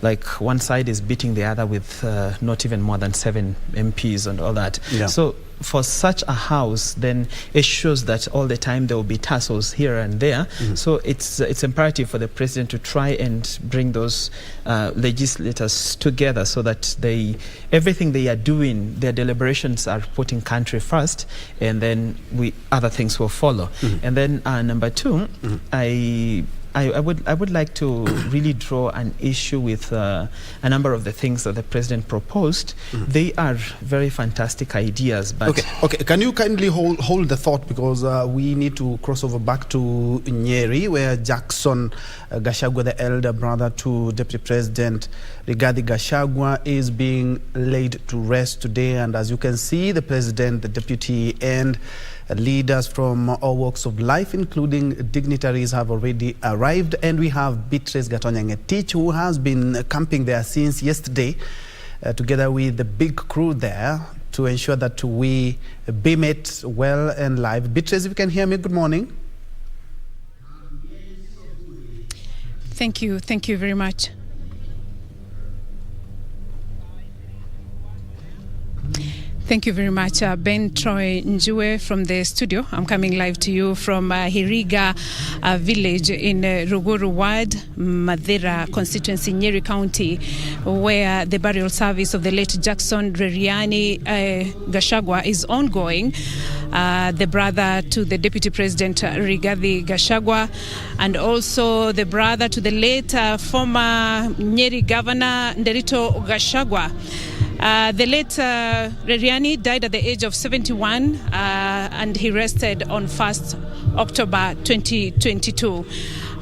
like one side is beating the other with not even more than 7 MPs and all that. Yeah. So for such a house, then it shows that all the time there will be tussles here and there. So it's imperative for the president to try and bring those legislators together, so that everything they are doing, their deliberations are putting country first, and then other things will follow. And then number 2, I would like to really draw an issue with a number of the things that the president proposed. They are very fantastic ideas, but okay. Can you kindly hold the thought, because we need to cross over back to Nyeri, where Jackson Gachagua, the elder brother to Deputy President Rigathi Gachagua, is being laid to rest today. And as you can see, the president, the deputy, and leaders from all walks of life, including dignitaries, have already arrived. And we have Beatrice Gatonyangetich, who has been camping there since yesterday, together with the big crew there, to ensure that we beam it well and live. Beatrice, if you can hear me, good morning. Thank you very much. Thank you very much, Ben. Troy Njue from the studio. I'm coming live to you from Hiriga village in Ruguru Ward, Madera constituency, Nyeri County, where the burial service of the late Jackson Reriani Gachagua is ongoing. the brother to the Deputy President Rigathi Gachagua, and also the brother to the late former Nyeri Governor Nderito Gachagua. The late Reriani died at the age of 71 and he rested on 1st October 2022.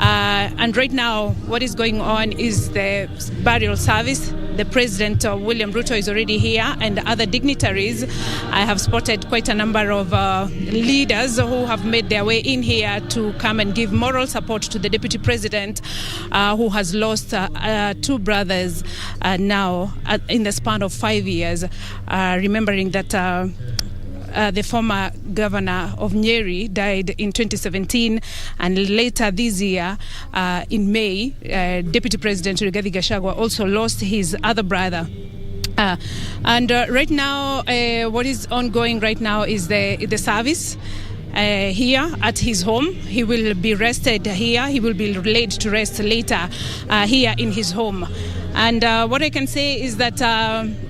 And right now, what is going on is the burial service. The President, William Ruto, is already here, and other dignitaries. I have spotted quite a number of leaders who have made their way in here to come and give moral support to the Deputy President, who has lost two brothers now in the span of 5 years, remembering that the former governor of Nyeri died in 2017, and later this year, in May, Deputy President Rigathi Gachagua also lost his other brother. And right now, what is ongoing right now is the service. Here at his home. He will be rested here. He will be laid to rest later here in his home. And what I can say is that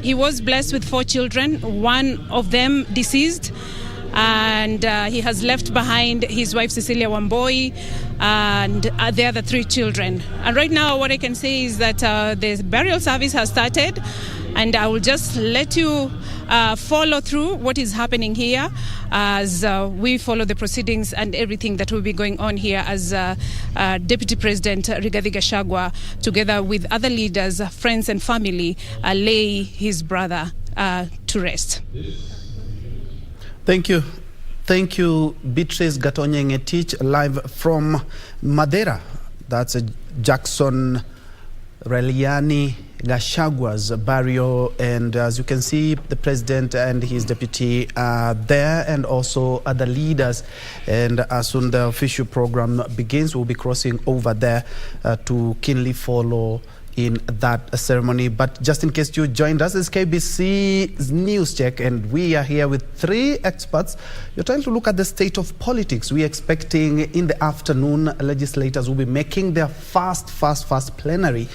he was blessed with 4 children, one of them deceased, and he has left behind his wife Cecilia Wamboi and the other 3 children. And right now what I can say is that the burial service has started, and I will just let you follow through what is happening here as we follow the proceedings and everything that will be going on here as Deputy President Rigathi Gachagua, together with other leaders, friends and family, lay his brother to rest. Thank you. Thank you, Beatrice Gatonye-Ngetich, live from Madeira. That's Jackson Reliani Gachagua's burial, and as you can see, the president and his deputy are there, and also other leaders. And as soon the official program begins, we'll be crossing over there to keenly follow in that ceremony. But just in case you joined us, it's KBC's News Check, and we are here with 3 experts. You're trying to look at the state of politics. We're expecting in the afternoon, legislators will be making their first plenary.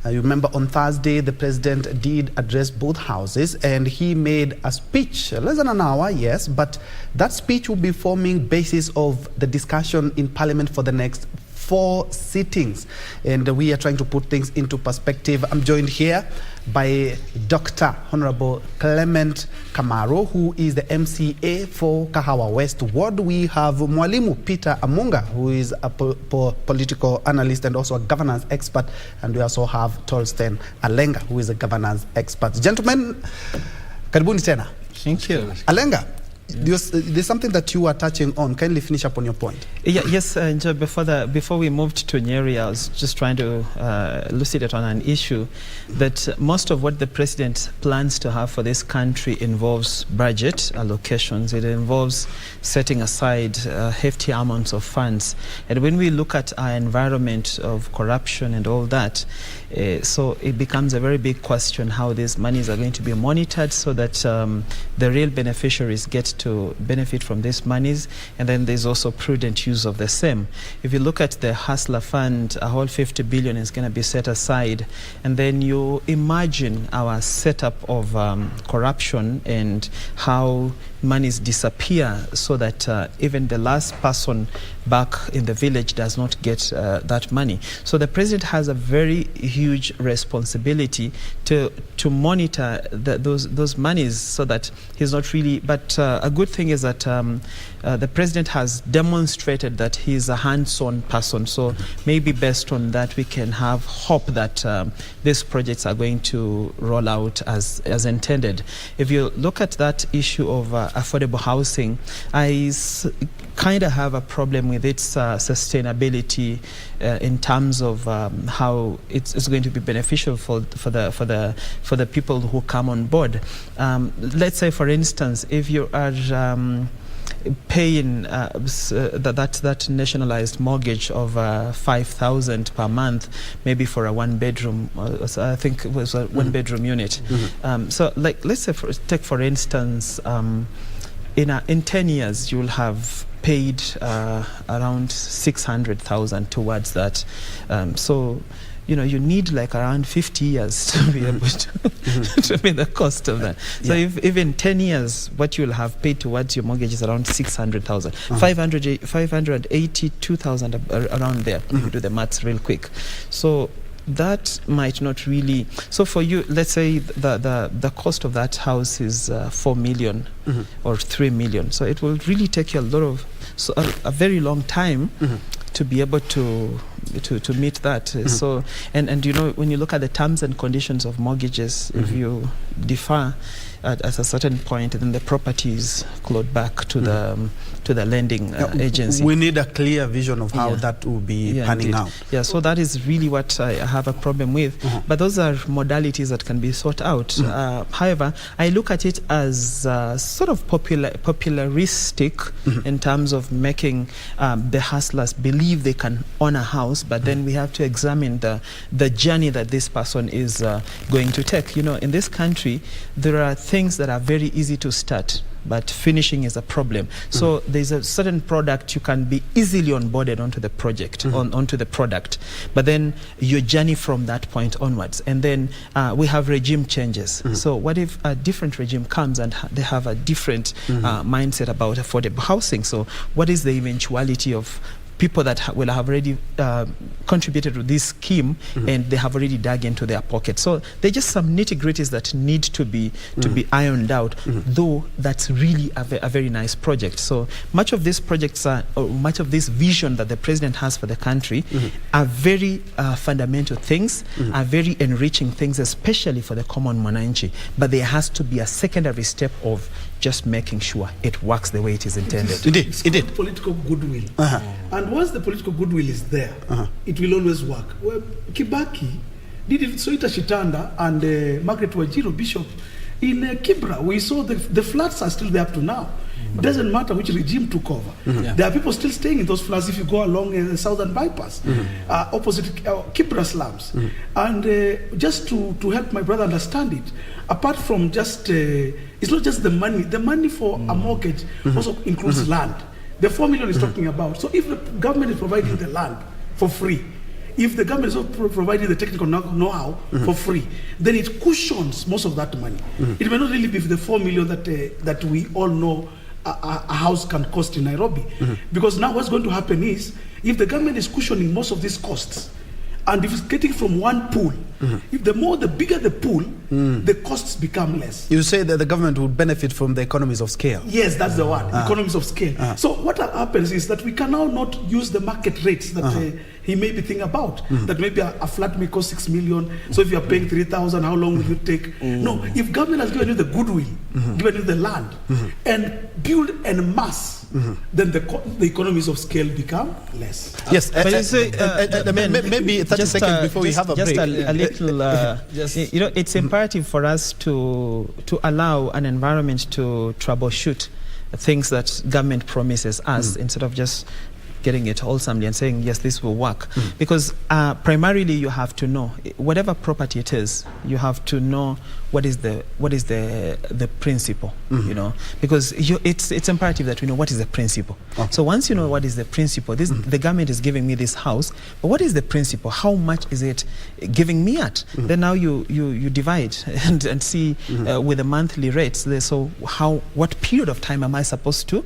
You remember on Thursday, the president did address both houses, and he made a speech, less than an hour, yes, but that speech will be forming basis of the discussion in Parliament for the next 4 sittings. And we are trying to put things into perspective. I'm joined here by Dr. Honorable Clement Kamaro, who is the MCA for Kahawa West Ward. We have Mwalimu Peter Amunga, who is a political analyst and also a governance expert. And we also have Tolsten Alenga, who is a governance expert. Gentlemen, karibuni tena. Thank you. Alenga, there's something that you are touching on. Kindly finish up on your point. Yes, Njue, before we moved to Nyeri, I was just trying to elucidate on an issue that most of what the president plans to have for this country involves budget allocations. It involves setting aside hefty amounts of funds. And when we look at our environment of corruption and all that, so it becomes a very big question how these monies are going to be monitored so that the real beneficiaries get to benefit from these monies, and then there's also prudent use of the same. If you look at the Hustler Fund, a whole 50 billion is going to be set aside, and then you imagine our setup of corruption and how monies disappear so that even the last person back in the village does not get that money. So the president has a very huge responsibility to monitor those monies so that he's not really, but a good thing is that the president has demonstrated that he's a hands-on person. So maybe based on that we can have hope that these projects are going to roll out as intended. If you look at that issue of affordable housing, I kind of have a problem with its sustainability in terms of how it's going to be beneficial for the people who come on board. Let's say, for instance, if you are paying that nationalized mortgage of 5,000 per month, maybe for a 1-bedroom, I think it was a 1-bedroom unit. So, like, let's say, take for instance, in 10 years, you'll have paid around 600,000 towards that. So you need like around 50 years to be able to pay the cost of that. So if even 10 years, what you'll have paid towards your mortgage is around 600,000, 582,000 around there. If you do the maths real quick. So that might not really. So for you, let's say the cost of that house is 4 million or 3 million. So it will really take you a very long time to be able to meet that. So and when you look at the terms and conditions of mortgages, if you defer at a certain point, then the property is clawed back to the lending agency. We need a clear vision of how that will be panning out. Yeah, so that is really what I have a problem with. But those are modalities that can be sought out. However, I look at it as sort of popularistic in terms of making the hustlers believe they can own a house, but then we have to examine the journey that this person is going to take. In this country, there are things that are very easy to start, but finishing is a problem. So there's a certain product you can be easily onboarded onto the project, onto the product, but then your journey from that point onwards. And then we have regime changes. So what if a different regime comes and they have a different mindset about affordable housing? So what is the eventuality of people that will have already contributed to this scheme and they have already dug into their pocket? So there's just some nitty-gritties that need to be ironed out, though that's really a very nice project. So much of these projects much of this vision that the president has for the country are very fundamental things, are very enriching things, especially for the common mwananchi. But there has to be a secondary step of just making sure it works the way it is intended. It's political goodwill. And once the political goodwill is there, it will always work. Well, Kibaki did it, so Shitanda and Margaret Wajiro Bishop in Kibra. We saw the flats are still there up to now. It doesn't matter which regime took over. There are people still staying in those flats if you go along the southern bypass, opposite Kibra slums. And just to help my brother understand it, apart from just, it's not just the money for a mortgage also includes land. The 4 million is talking about. So if the government is providing the land for free, if the government is also providing the technical know-how for free, then it cushions most of that money. It may not really be the 4 million that we all know a house can cost in Nairobi. Because now what's going to happen is, if the government is cushioning most of these costs, and if it's getting from one pool, if the bigger the pool, the costs become less. You say that the government would benefit from the economies of scale. Yes, that's the word, economies of scale. So what happens is that we can now not use the market rates that he may be thinking about. That maybe a flat may cost 6 million. So if you are paying 3,000, how long will it take? No, if government has given you the goodwill, given you the land, and build en masse, then the economies of scale become less. Yes, but you say, maybe 30 seconds before we have a break. Just a little, it's imperative for us to allow an environment to troubleshoot things that government promises us instead of just getting it wholesomely and saying, yes, this will work. Because primarily you have to know, whatever property it is, you have to know what is the principle, because it's imperative that we know what is the principle. So once you know what is the principle, the government is giving me this house, but what is the principle? How much is it giving me at? Then now you divide and see with the monthly rates. So what period of time am I supposed to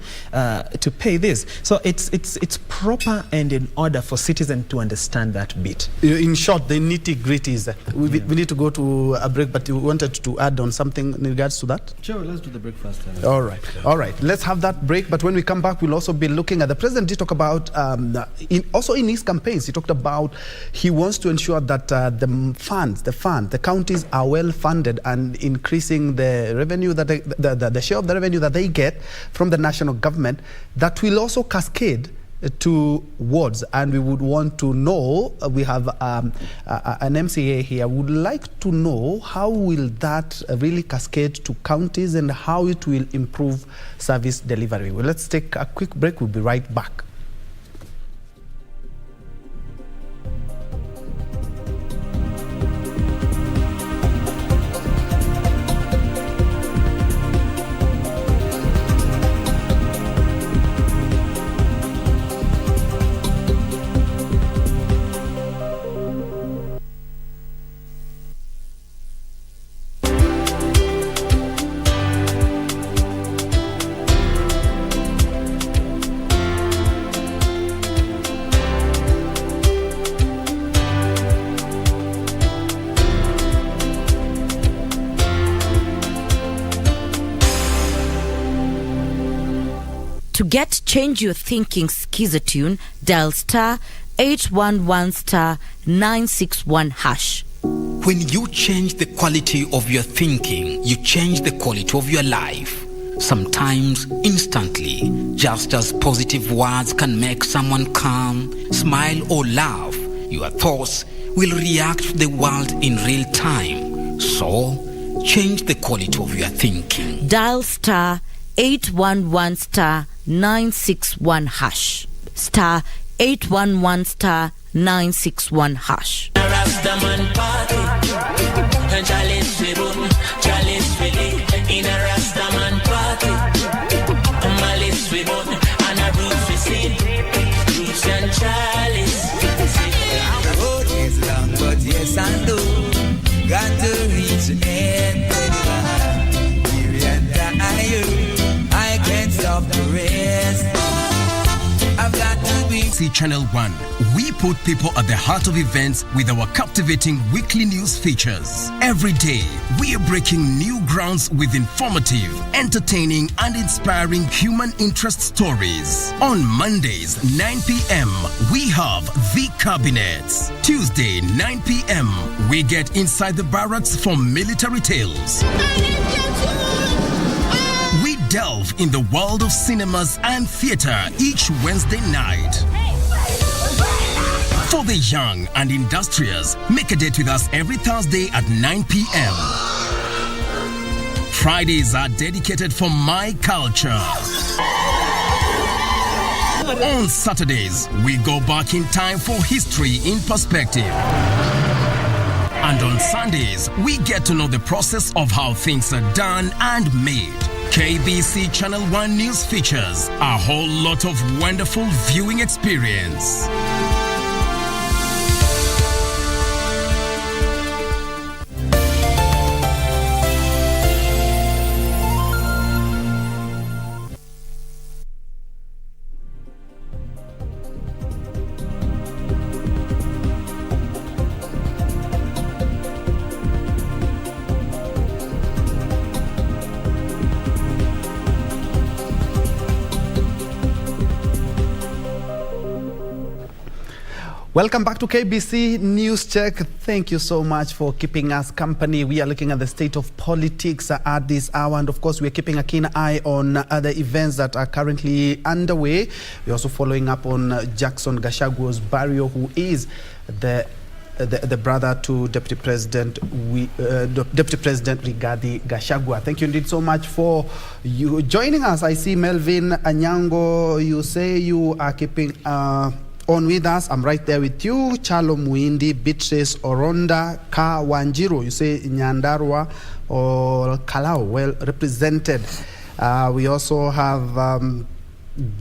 pay this? So it's proper and in order for citizens to understand that bit. In short, the nitty-gritties. We need to go to a break, but you wanted to add on something in regards to that? Sure, let's do the break first. All right. Let's have that break, but when we come back, we'll also be looking at, the president did talk about, also in his campaigns, he talked about he wants to ensure that the counties are well funded and increasing the revenue, that the share of the revenue that they get from the national government, that will also cascade to wards. And we would want to know, we have an MCA here, would like to know how will that really cascade to counties and how it will improve service delivery. Well, let's take a quick break. We'll be right back. get Change Your Thinking Skizatune, dial star 811 star 961 hash. When you change the quality of your thinking, you change the quality of your life. Sometimes instantly, just as positive words can make someone calm, smile or laugh, your thoughts will react to the world in real time. So, change the quality of your thinking. Dial star 811 star 961 hash. Star 811 star 961 hash. Rastaman party, chalice in a Rastaman party, malice we bun, and a roots we see, roots and chalice. The road is long, but yes I know, got to reach the end. I can't stop the rest. I've got to be KBC Channel 1. We put people at the heart of events with our captivating weekly news features. Every day, we are breaking new grounds with informative, entertaining, and inspiring human interest stories. On Mondays, 9 p.m., we have The Cabinets. Tuesday, 9 p.m., we get inside the barracks for military tales. We delve in the world of cinemas and theater each Wednesday night. For the young and industrious, make a date with us every Thursday at 9 p.m. Fridays are dedicated for my culture. On Saturdays, we go back in time for history in perspective. And on Sundays, we get to know the process of how things are done and made. KBC Channel 1 News features a whole lot of wonderful viewing experience. Welcome back to KBC News Check. Thank you so much for keeping us company. We are looking at the state of politics at this hour, and of course we're keeping a keen eye on other events that are currently underway. We're also following up on Jackson Gashagua's burial, who is the brother to Deputy President Rigathi Gachagua. Thank you indeed so much for you joining us. I see Melvin Anyango, you say you are keeping on with us. I'm right there with you. Chalo Muindi, Beatrice Oronda, Ka Wanjiro, you say Nyandarua or Kalau, well represented. We also have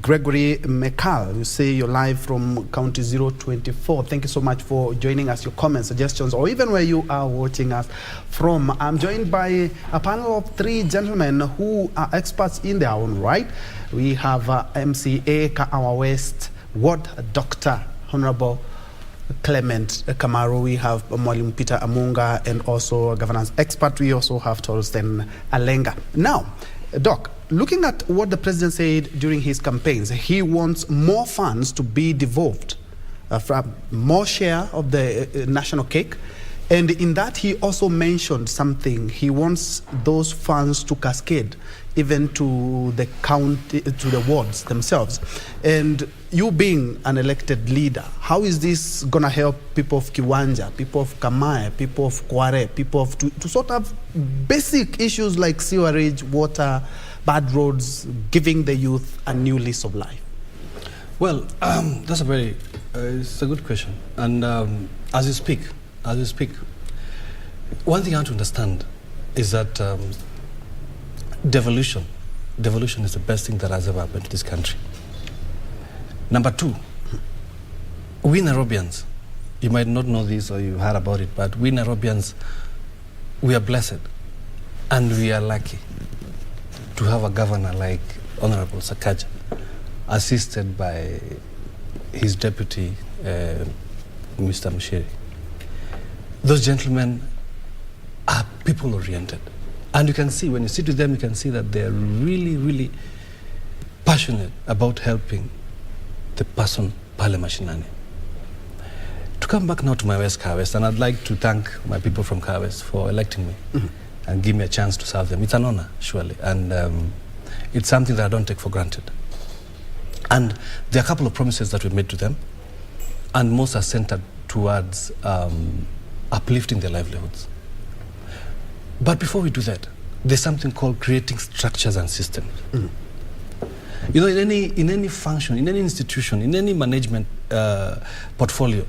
Gregory Mekal, you say you're live from County 024. Thank you so much for joining us, your comments, suggestions, or even where you are watching us from. I'm joined by a panel of three gentlemen who are experts in their own right. We have MCA Kaawa West Ward Dr. Honorable Clement Kamaru. We have Mwalimu Peter Amunga, and also a governance expert. We also have Torsten Alenga. Now, Doc, looking at what the president said during his campaigns, he wants more funds to be devolved, more share of the national cake. And in that, he also mentioned something. He wants those funds to cascade even to the county, to the wards themselves. And you being an elected leader, how is this going to help people of Kiwanja, people of Kamae, people of Kware, people of to sort of basic issues like sewerage, water, bad roads, giving the youth a new lease of life? Well, that's a very, it's a good question. And as you speak, one thing I want to understand is that devolution is the best thing that has ever happened to this country. Number two, we Nairobians, you might not know this or you heard about it, but we Nairobians, we are blessed and we are lucky to have a governor like Honorable Sakaja, assisted by his deputy, Mr. Mushiri. Those gentlemen are people-oriented. And you can see, when you sit with them, you can see that they're really, really passionate about helping the person pale mashinani. To come back now to my West Car West, and I'd like to thank my people from Car West for electing me and give me a chance to serve them. It's an honor, surely, and it's something that I don't take for granted. And there are a couple of promises that we made to them, and most are centered towards uplifting their livelihoods. But before we do that, there's something called creating structures and systems. You know, in any function, in any institution, in any management portfolio,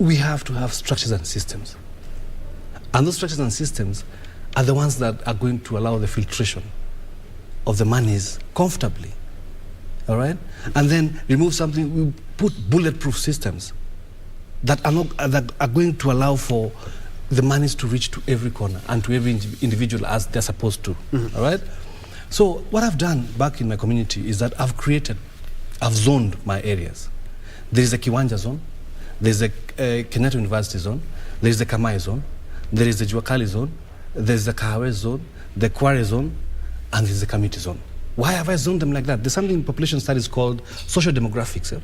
we have to have structures and systems. And those structures and systems are the ones that are going to allow the filtration of the monies comfortably. All right? And then remove something, we put bulletproof systems that are going to allow for the monies to reach to every corner and to every individual as they're supposed to. All right? So what I've done back in my community is that I've zoned my areas. There is a Kiwanja zone, there's a Kenyatta University zone, there is the Kamai zone, there is the Juakali zone, there's the Kahawe zone, the Kware zone, and there's the Kamiti zone. Why have I zoned them like that? There's something in population studies called social demographics.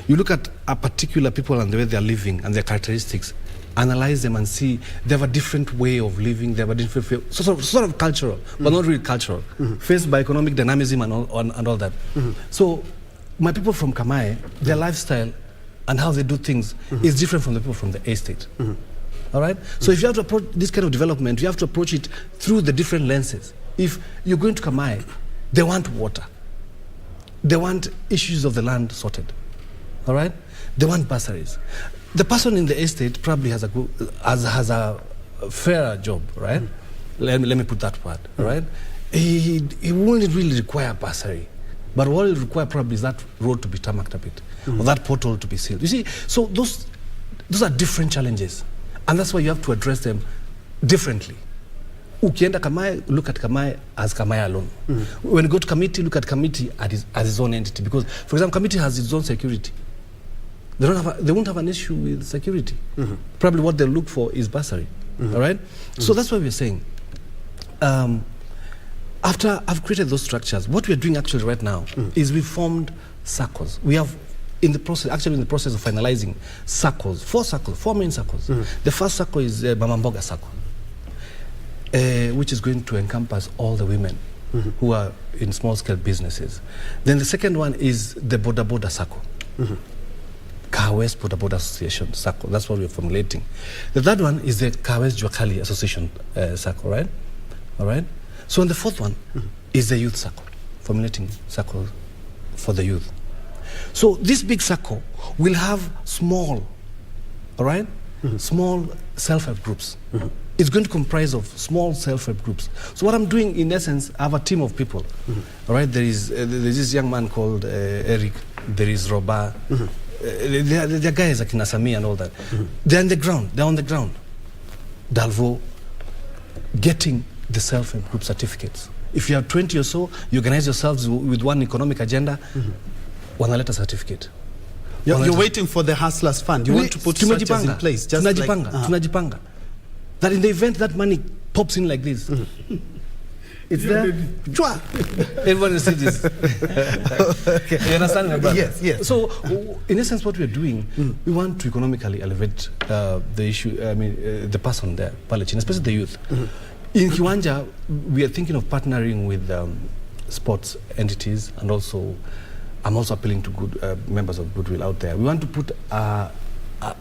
You look at a particular people and the way they're living and their characteristics, analyze them and see they have a different way of living, they have a different sort of cultural, but not really cultural, faced by economic dynamism and all that. So my people from Kamai, their lifestyle and how they do things is different from the people from the estate. All right? So if you have to approach this kind of development, you have to approach it through the different lenses. If you're going to Kamai, they want water. They want issues of the land sorted. All right? They want bursaries. The person in the estate probably has a fairer job, right? Let me put that word, all right? He won't really require a bursary. But what he'll require probably is that road to be tarmacked a bit, or that porthole to be sealed. You see, so those are different challenges. And that's why you have to address them differently. Ukienda Kamai, look at Kamai as Kamai alone. When you go to committee, look at committee as its own entity. Because, for example, committee has its own security. They won't have an issue with security. Probably what they'll look for is bursary. All right? So that's why we're saying, after I've created those structures, what we're doing actually right now is we formed circles. We have, in the process of finalizing circles, four main circles. The first circle is Mamamboga circle, which is going to encompass all the women who are in small-scale businesses. Then the second one is the Boda Boda circle. Kawes Boda Boda Association circle. That's what we're formulating. The third one is the Kawes Juakali Association circle, right? All right? So, and the fourth one is the youth circle, formulating circle for the youth. So, this big circle will have small, all right? Small self-help groups. It's going to comprise of small self-help groups. So, what I'm doing, in essence, I have a team of people, all right? There's this young man called Eric, there is Roba, there are guys like Nasami and all that. They're on the ground. Dalvo, getting the self-help group certificates. If you have 20 or so, you organize yourselves with one economic agenda, wanaleta certificate. You're waiting for the Hustlers Fund. You want to put structures in place. Just tunajipanga. That in the event that money pops in like this, it's there. Everyone sees this. Okay. You understand, my brother? Yes. So, in essence, what we're doing, we want to economically elevate the issue. The person there, Palachin, especially the youth. In Kiwanja, we are thinking of partnering with sports entities, and also, I'm also appealing to good members of Goodwill out there. We want to put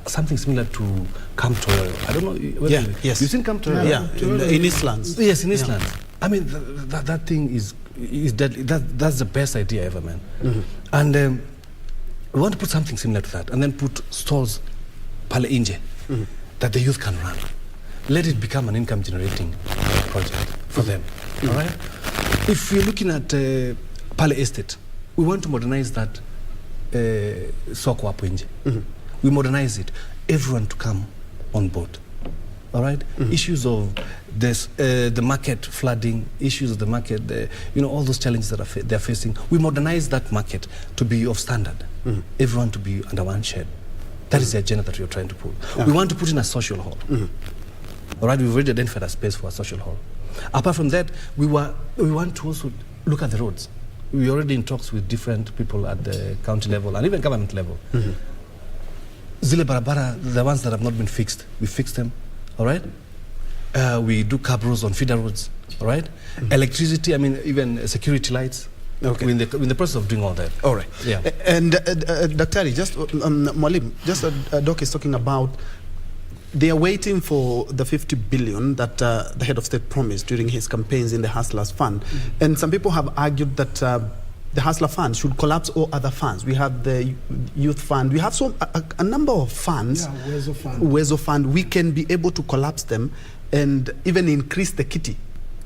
something similar to Camp Toil. I don't know. Yes. You've seen Camp Toil? Yeah, in Eastlands. Yes, in Eastlands. I mean, that thing is deadly. That's the best idea ever, man. And we want to put something similar to that, and then put stalls, pale inje, that the youth can run. Let it become an income-generating project for them. All right. If you're looking at Pale Estate, we want to modernize that soko hapo nje. We modernize it. Everyone to come on board. All right. Issues of this, the market flooding, issues of the market, all those challenges that they're facing. We modernize that market to be of standard. Everyone to be under one shed. That is the agenda that we're trying to pull. We want to put in a social hall. All right, we've already identified a space for a social hall. Apart from that, we want to also look at the roads. we're already in talks with different people at the county level and even government level. Zile barabara, the ones that have not been fixed, we fix them, all right? We do curb roads on feeder roads, all right? Electricity, I mean, even security lights. Okay. We're in the process of doing all that. All right. Yeah. And Dr. Ali, just Mwalim, just Doc is talking about they are waiting for the 50 billion that the head of state promised during his campaigns in the Hustlers Fund. And some people have argued that the Hustler Fund should collapse all other funds. We have the Youth Fund. We have a number of funds. Yeah, Wezo Fund. We can be able to collapse them and even increase the kitty.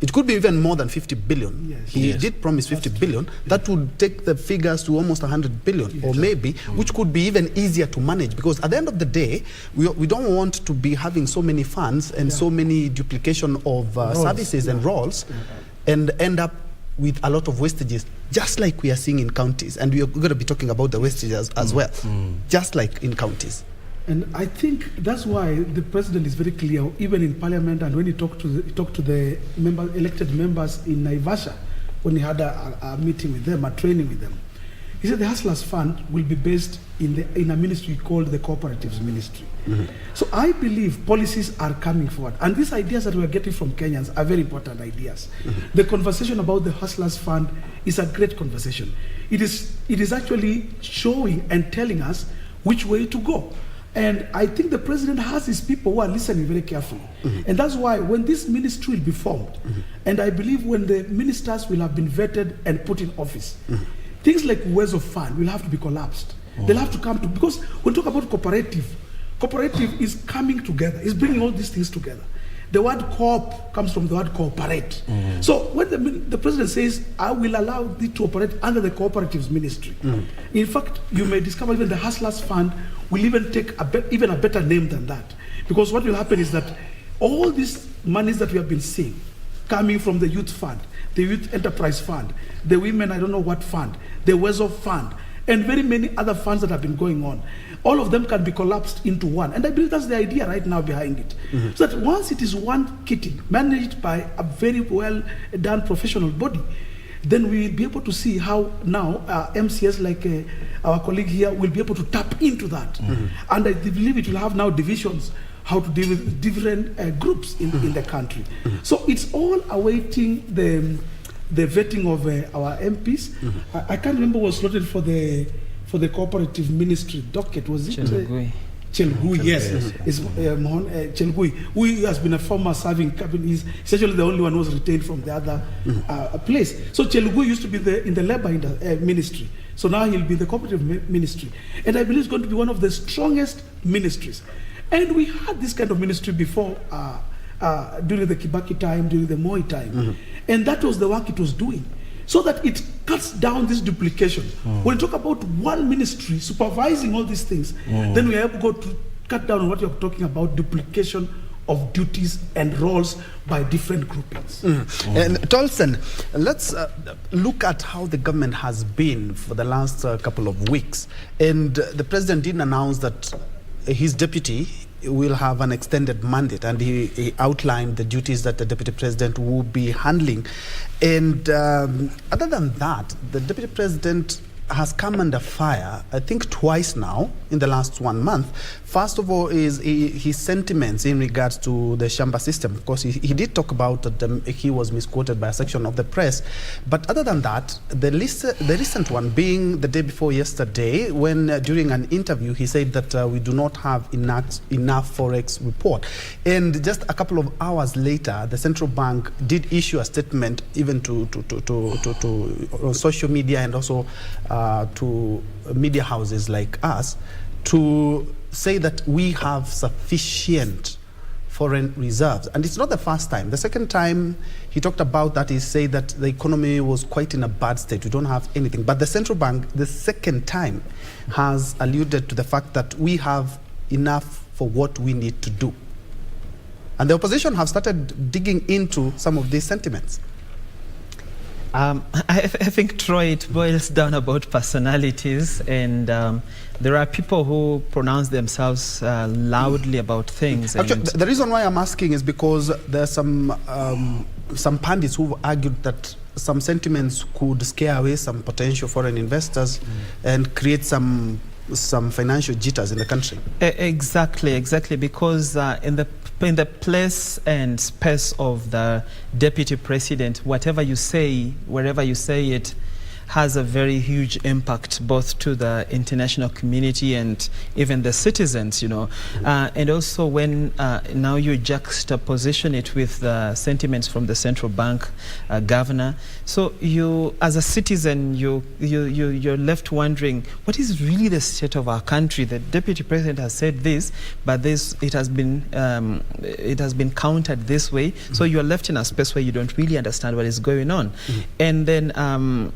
It could be even more than 50 billion. Yes. He did promise 50 billion. That would take the figures to almost 100 billion, or maybe, which could be even easier to manage. Because at the end of the day, we don't want to be having so many funds and so many duplication of services and roles and end up with a lot of wastages, just like we are seeing in counties. And we are going to be talking about the wastages as well, just like in counties. And I think that's why the president is very clear, even in parliament, and when he talked to the elected members in Naivasha, when he had a meeting with them, a training with them, he said the Hustlers Fund will be based in a ministry called the Cooperatives Ministry. So I believe policies are coming forward, and these ideas that we are getting from Kenyans are very important ideas. The conversation about the Hustlers Fund is a great conversation. It is actually showing and telling us which way to go. And I think the president has his people who are listening very carefully. And that's why when this ministry will be formed, and I believe when the ministers will have been vetted and put in office, things like Wezo Fund will have to be collapsed. They'll have to come to, because when we talk about cooperative is coming together, is bringing all these things together. The word co-op comes from the word cooperate. So when the president says, I will allow it to operate under the Cooperatives Ministry, in fact, you may discover even the Hustlers Fund will even take even a better name than that. Because what will happen is that all these monies that we have been seeing coming from the Youth Fund, the Youth Enterprise Fund, the Women I don't know what fund, the Wezo Fund, and very many other funds that have been going on, all of them can be collapsed into one. And I believe that's the idea right now behind it. So that once it is one kitty managed by a very well done professional body, then we'll be able to see how now MCS like our colleague here will be able to tap into that. And I believe it will have now divisions, how to deal with different groups in the country. So it's all awaiting the vetting of our MPs. I can't remember what was slotted for the Cooperative Ministry docket. Was it? Chelgui, yes. It's Chelgui, who has been a former serving cabinet. He's essentially the only one who was retained from the other place. So Chelgui used to be in the labor ministry. So now he'll be the cooperative ministry. And I believe it's going to be one of the strongest ministries. And we had this kind of ministry before during the Kibaki time, during the Moi time. And that was the work it was doing. So that it cuts down this duplication. When you talk about one ministry supervising all these things, then we are able to cut down on what you're talking about, duplication of duties and roles by different groupings. And Tolson, let's look at how the government has been for the last couple of weeks. And the president didn't announce that his deputy will have an extended mandate, and he outlined the duties that the deputy president will be handling. And other than that, the deputy president has come under fire, I think twice now in the last 1 month. First of all is his sentiments in regards to the Shamba system. Of course, he did talk about that he was misquoted by a section of the press. But other than that, the recent one being the day before yesterday, when during an interview he said that we do not have enough forex report. And just a couple of hours later, the central bank did issue a statement even to social media and also to media houses like us to say that we have sufficient foreign reserves. And it's not the first time. The second time he talked about that, he said that the economy was quite in a bad state. We don't have anything. But the central bank, the second time, has alluded to the fact that we have enough for what we need to do. And the opposition have started digging into some of these sentiments. I think, Troy, it boils down about personalities, and there are people who pronounce themselves loudly about things. Actually, the reason why I'm asking is because there are some pundits who've argued that some sentiments could scare away some potential foreign investors and create some financial jitters in the country. Exactly, because in the place and space of the deputy president, whatever you say, wherever you say it, has a very huge impact both to the international community and even the citizens, and also when now you juxtaposition it with the sentiments from the central bank governor. So you, as a citizen, you're left wondering, what is really the state of our country? The deputy president has said this, but it has been countered this way. So you're left in a space where you don't really understand what is going on. And then I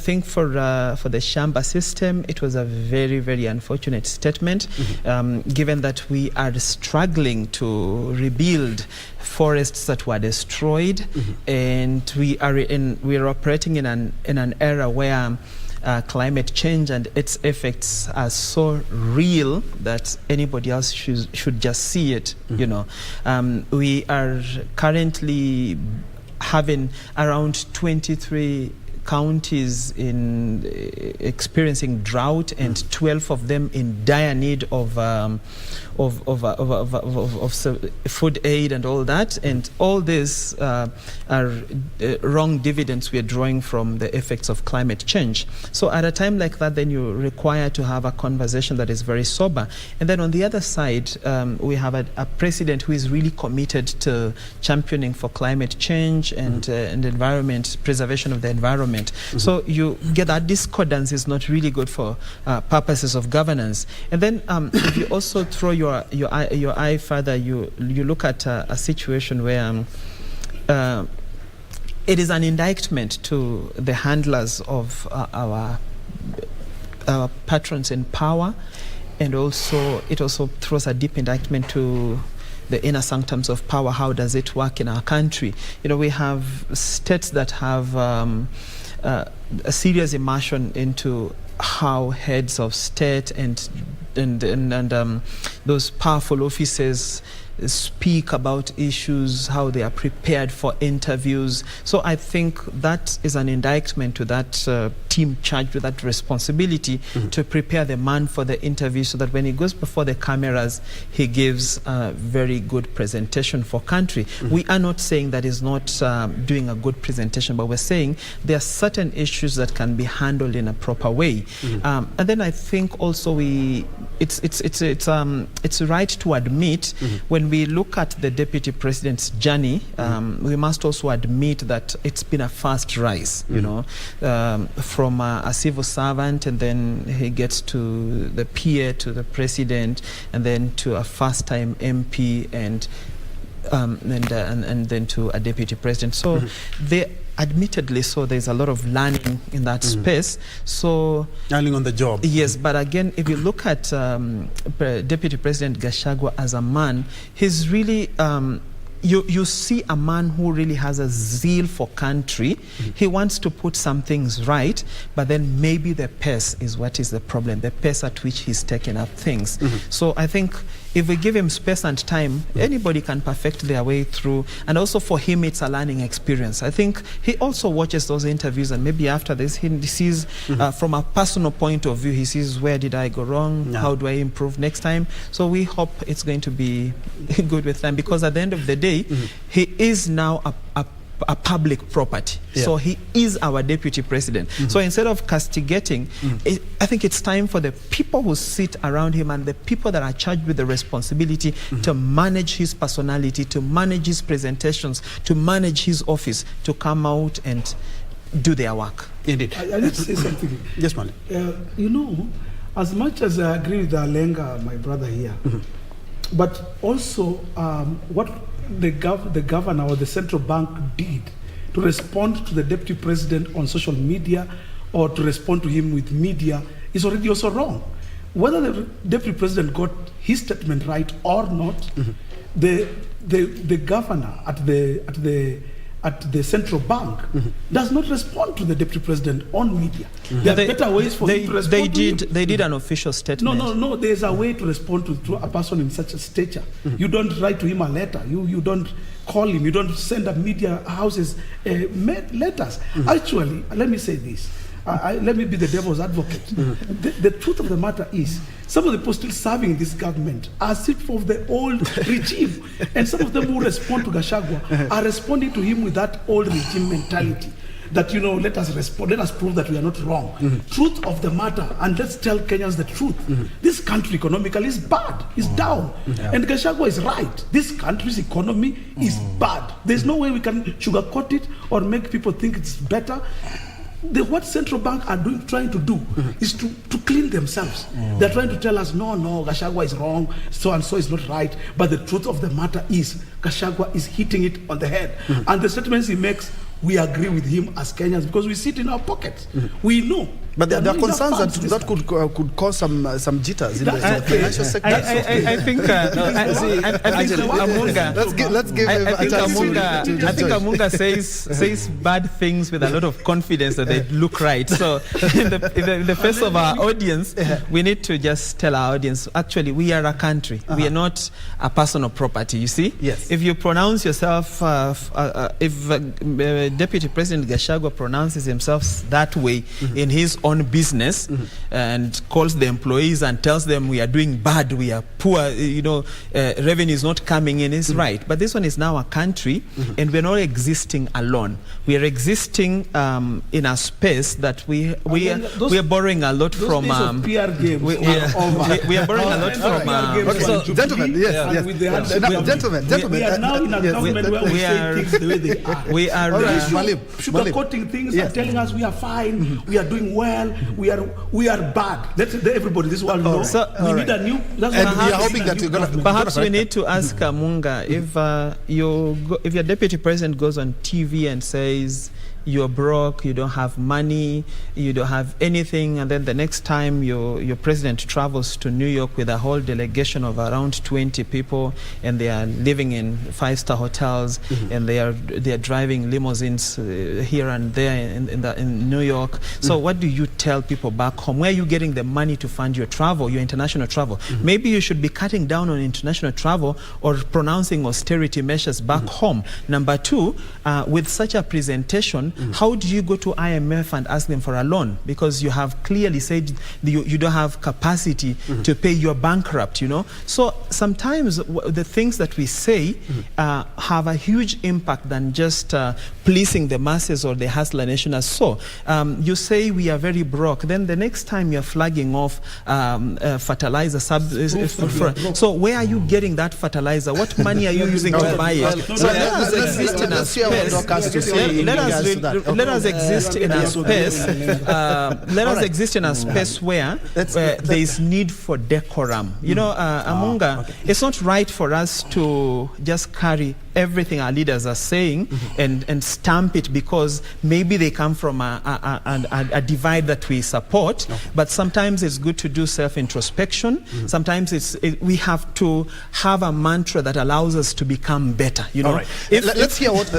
think for the Shamba system, it was a very, very unfortunate statement, given that we are struggling to rebuild forests that were destroyed, and we are operating in an era where climate change and its effects are so real that anybody else should just see it. We are currently having around 23 counties experiencing drought, and 12 of them in dire need of food aid and all that. And all this are wrong dividends we are drawing from the effects of climate change. So at a time like that, then you require to have a conversation that is very sober. And then on the other side, we have a president who is really committed to championing for climate change and environment, preservation of the environment. So you get that discordance is not really good for purposes of governance. And then if you also throw your eye further, you look at a situation where it is an indictment to the handlers of our patrons in power, and also it also throws a deep indictment to the inner sanctums of power. How does it work in our country? We have states that have a serious immersion into how heads of state and those powerful offices speak about issues, how they are prepared for interviews. So I think that is an indictment to that team charged with that responsibility to prepare the man for the interview, so that when he goes before the cameras, he gives a very good presentation for country. We are not saying that he's not doing a good presentation, but we're saying there are certain issues that can be handled in a proper way. And then I think also it's right to admit when we look at the deputy president's journey, we must also admit that it's been a fast rise, from a civil servant, and then he gets to the peer, to the president, and then to a first-time MP, and then to a deputy president. So admittedly, so there's a lot of learning in that space. So learning on the job. Yes, but again, if you look at Deputy President Gachagua as a man, he's really you see a man who really has a zeal for country. He wants to put some things right, but then maybe the pace is what is the problem, the pace at which he's taken up things. So I think if we give him space and time, anybody can perfect their way through. And also for him, it's a learning experience. I think he also watches those interviews, and maybe after this, he sees from a personal point of view, he sees, where did I go wrong? How do I improve next time? So we hope it's going to be good with them, because at the end of the day, he is now a public property. So he is our deputy president. So instead of castigating, I think it's time for the people who sit around him and the people that are charged with the responsibility to manage his personality, to manage his presentations, to manage his office, to come out and do their work. Indeed. I need to say something. Yes, Mali. As much as I agree with Alenga, my brother here, but also what the governor or the central bank did to respond to the deputy president on social media, or to respond to him with media, is already also wrong. Whether the deputy president got his statement right or not, the governor at the at the central bank does not respond to the deputy president on media. There are better ways for him to respond to him. They did an official statement. No. There's a way to respond to a person in such a stature. You don't write to him a letter. You don't call him. You don't send a media houses letters. Actually, let me say this. Let me be the devil's advocate. The truth of the matter is, some of the people still serving this government are still of the old regime, and some of them who respond to Gachagua are responding to him with that old regime mentality. That, let us respond, let us prove that we are not wrong. Truth of the matter, and let's tell Kenyans the truth. This country economically is bad, is down. And Gachagua is right. This country's economy is bad. There's no way we can sugarcoat it or make people think it's better. What central bank are trying to do is to clean themselves. They're trying to tell us, no, Gachagua is wrong, so and so is not right. But the truth of the matter is, Gachagua is hitting it on the head. And the statements he makes, we agree with him as Kenyans because we sit in our pockets. We know. But there are concerns that could cause some jitters in the financial sector. I think Amunga says bad things with a lot of confidence that they look right. So in the face of our audience, we need to just tell our audience, actually, we are a country. We are not a personal property, you see? Yes. If you pronounce yourself, if Deputy President Gachagua pronounces himself that way in his own business and calls the employees and tells them we are doing bad, we are poor, revenue is not coming in, is right. But this one is now a country and we're not existing alone. We are existing in a space that we are borrowing a lot from PR games we are borrowing a lot from gentlemen, gentlemen, we are now in a government where we say things the way they are. We are sugarcoating things and telling us we are fine, we are doing well, we are bad. Let everybody this world know. We need a new. That's and we are hoping that you're gonna. Perhaps we need to ask Munga if your deputy president goes on TV and says you're broke, you don't have money, you don't have anything, and then the next time your president travels to New York with a whole delegation of around 20 people, and they are living in 5-star hotels, and they are driving limousines here and there in New York. So what do you tell people back home? Where are you getting the money to fund your travel, your international travel? Maybe you should be cutting down on international travel or pronouncing austerity measures back home. Number two, with such a presentation, how do you go to IMF and ask them for a loan? Because you have clearly said you don't have capacity to pay, you're bankrupt, So sometimes the things that we say have a huge impact than just pleasing the masses or the hustler nation as so. You say we are very broke, then the next time you're flagging off fertilizer. So where are you getting that fertilizer? What money are you using to buy it? So let us exist in a space. Let us exist in a space. Let us exist in a space where there is need for decorum. Amunga, it's not right for us to just carry everything our leaders are saying and stamp it because maybe they come from a divide that we support. But sometimes it's good to do self-introspection. Sometimes we have to have a mantra that allows us to become better. All right. Let's hear what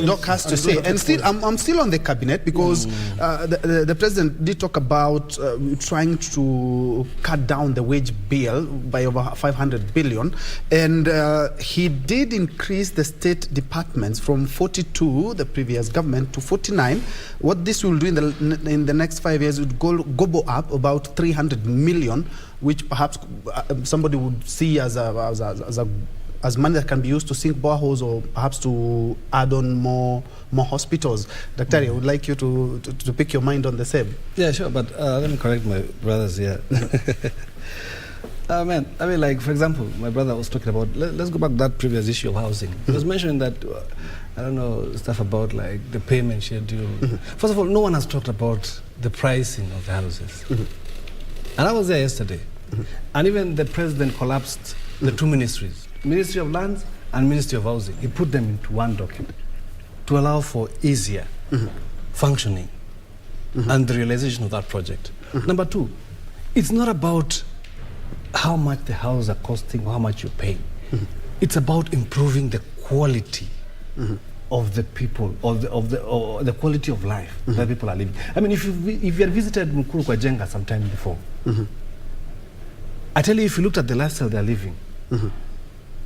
Doc has to say. And still, I'm still on the cabinet because the president did talk about trying to cut down the wage bill by over 500 billion, and he did increase the state departments from 42, the previous government, to 49. What this will do in the next 5 years would go up about 300 million, which perhaps somebody would see as money that can be used to sink boreholes or perhaps to add on more hospitals. Dr. I would like you to pick your mind on the same. Yeah, sure, but let me correct my brothers here. For example, my brother was talking about, let's go back to that previous issue of housing. He was mentioning that, stuff about like the payment schedule. First of all, no one has talked about the pricing of the houses. And I was there yesterday. And even the president collapsed the two ministries, Ministry of Lands and Ministry of Housing. He put them into one document to allow for easier functioning and the realization of that project. Number two, it's not about how much the houses are costing or how much you're paying. It's about improving the quality of the people, or the quality of life that people are living. I mean, if you had visited Mukuru kwa Jenga sometime before, I tell you, if you looked at the lifestyle they're living,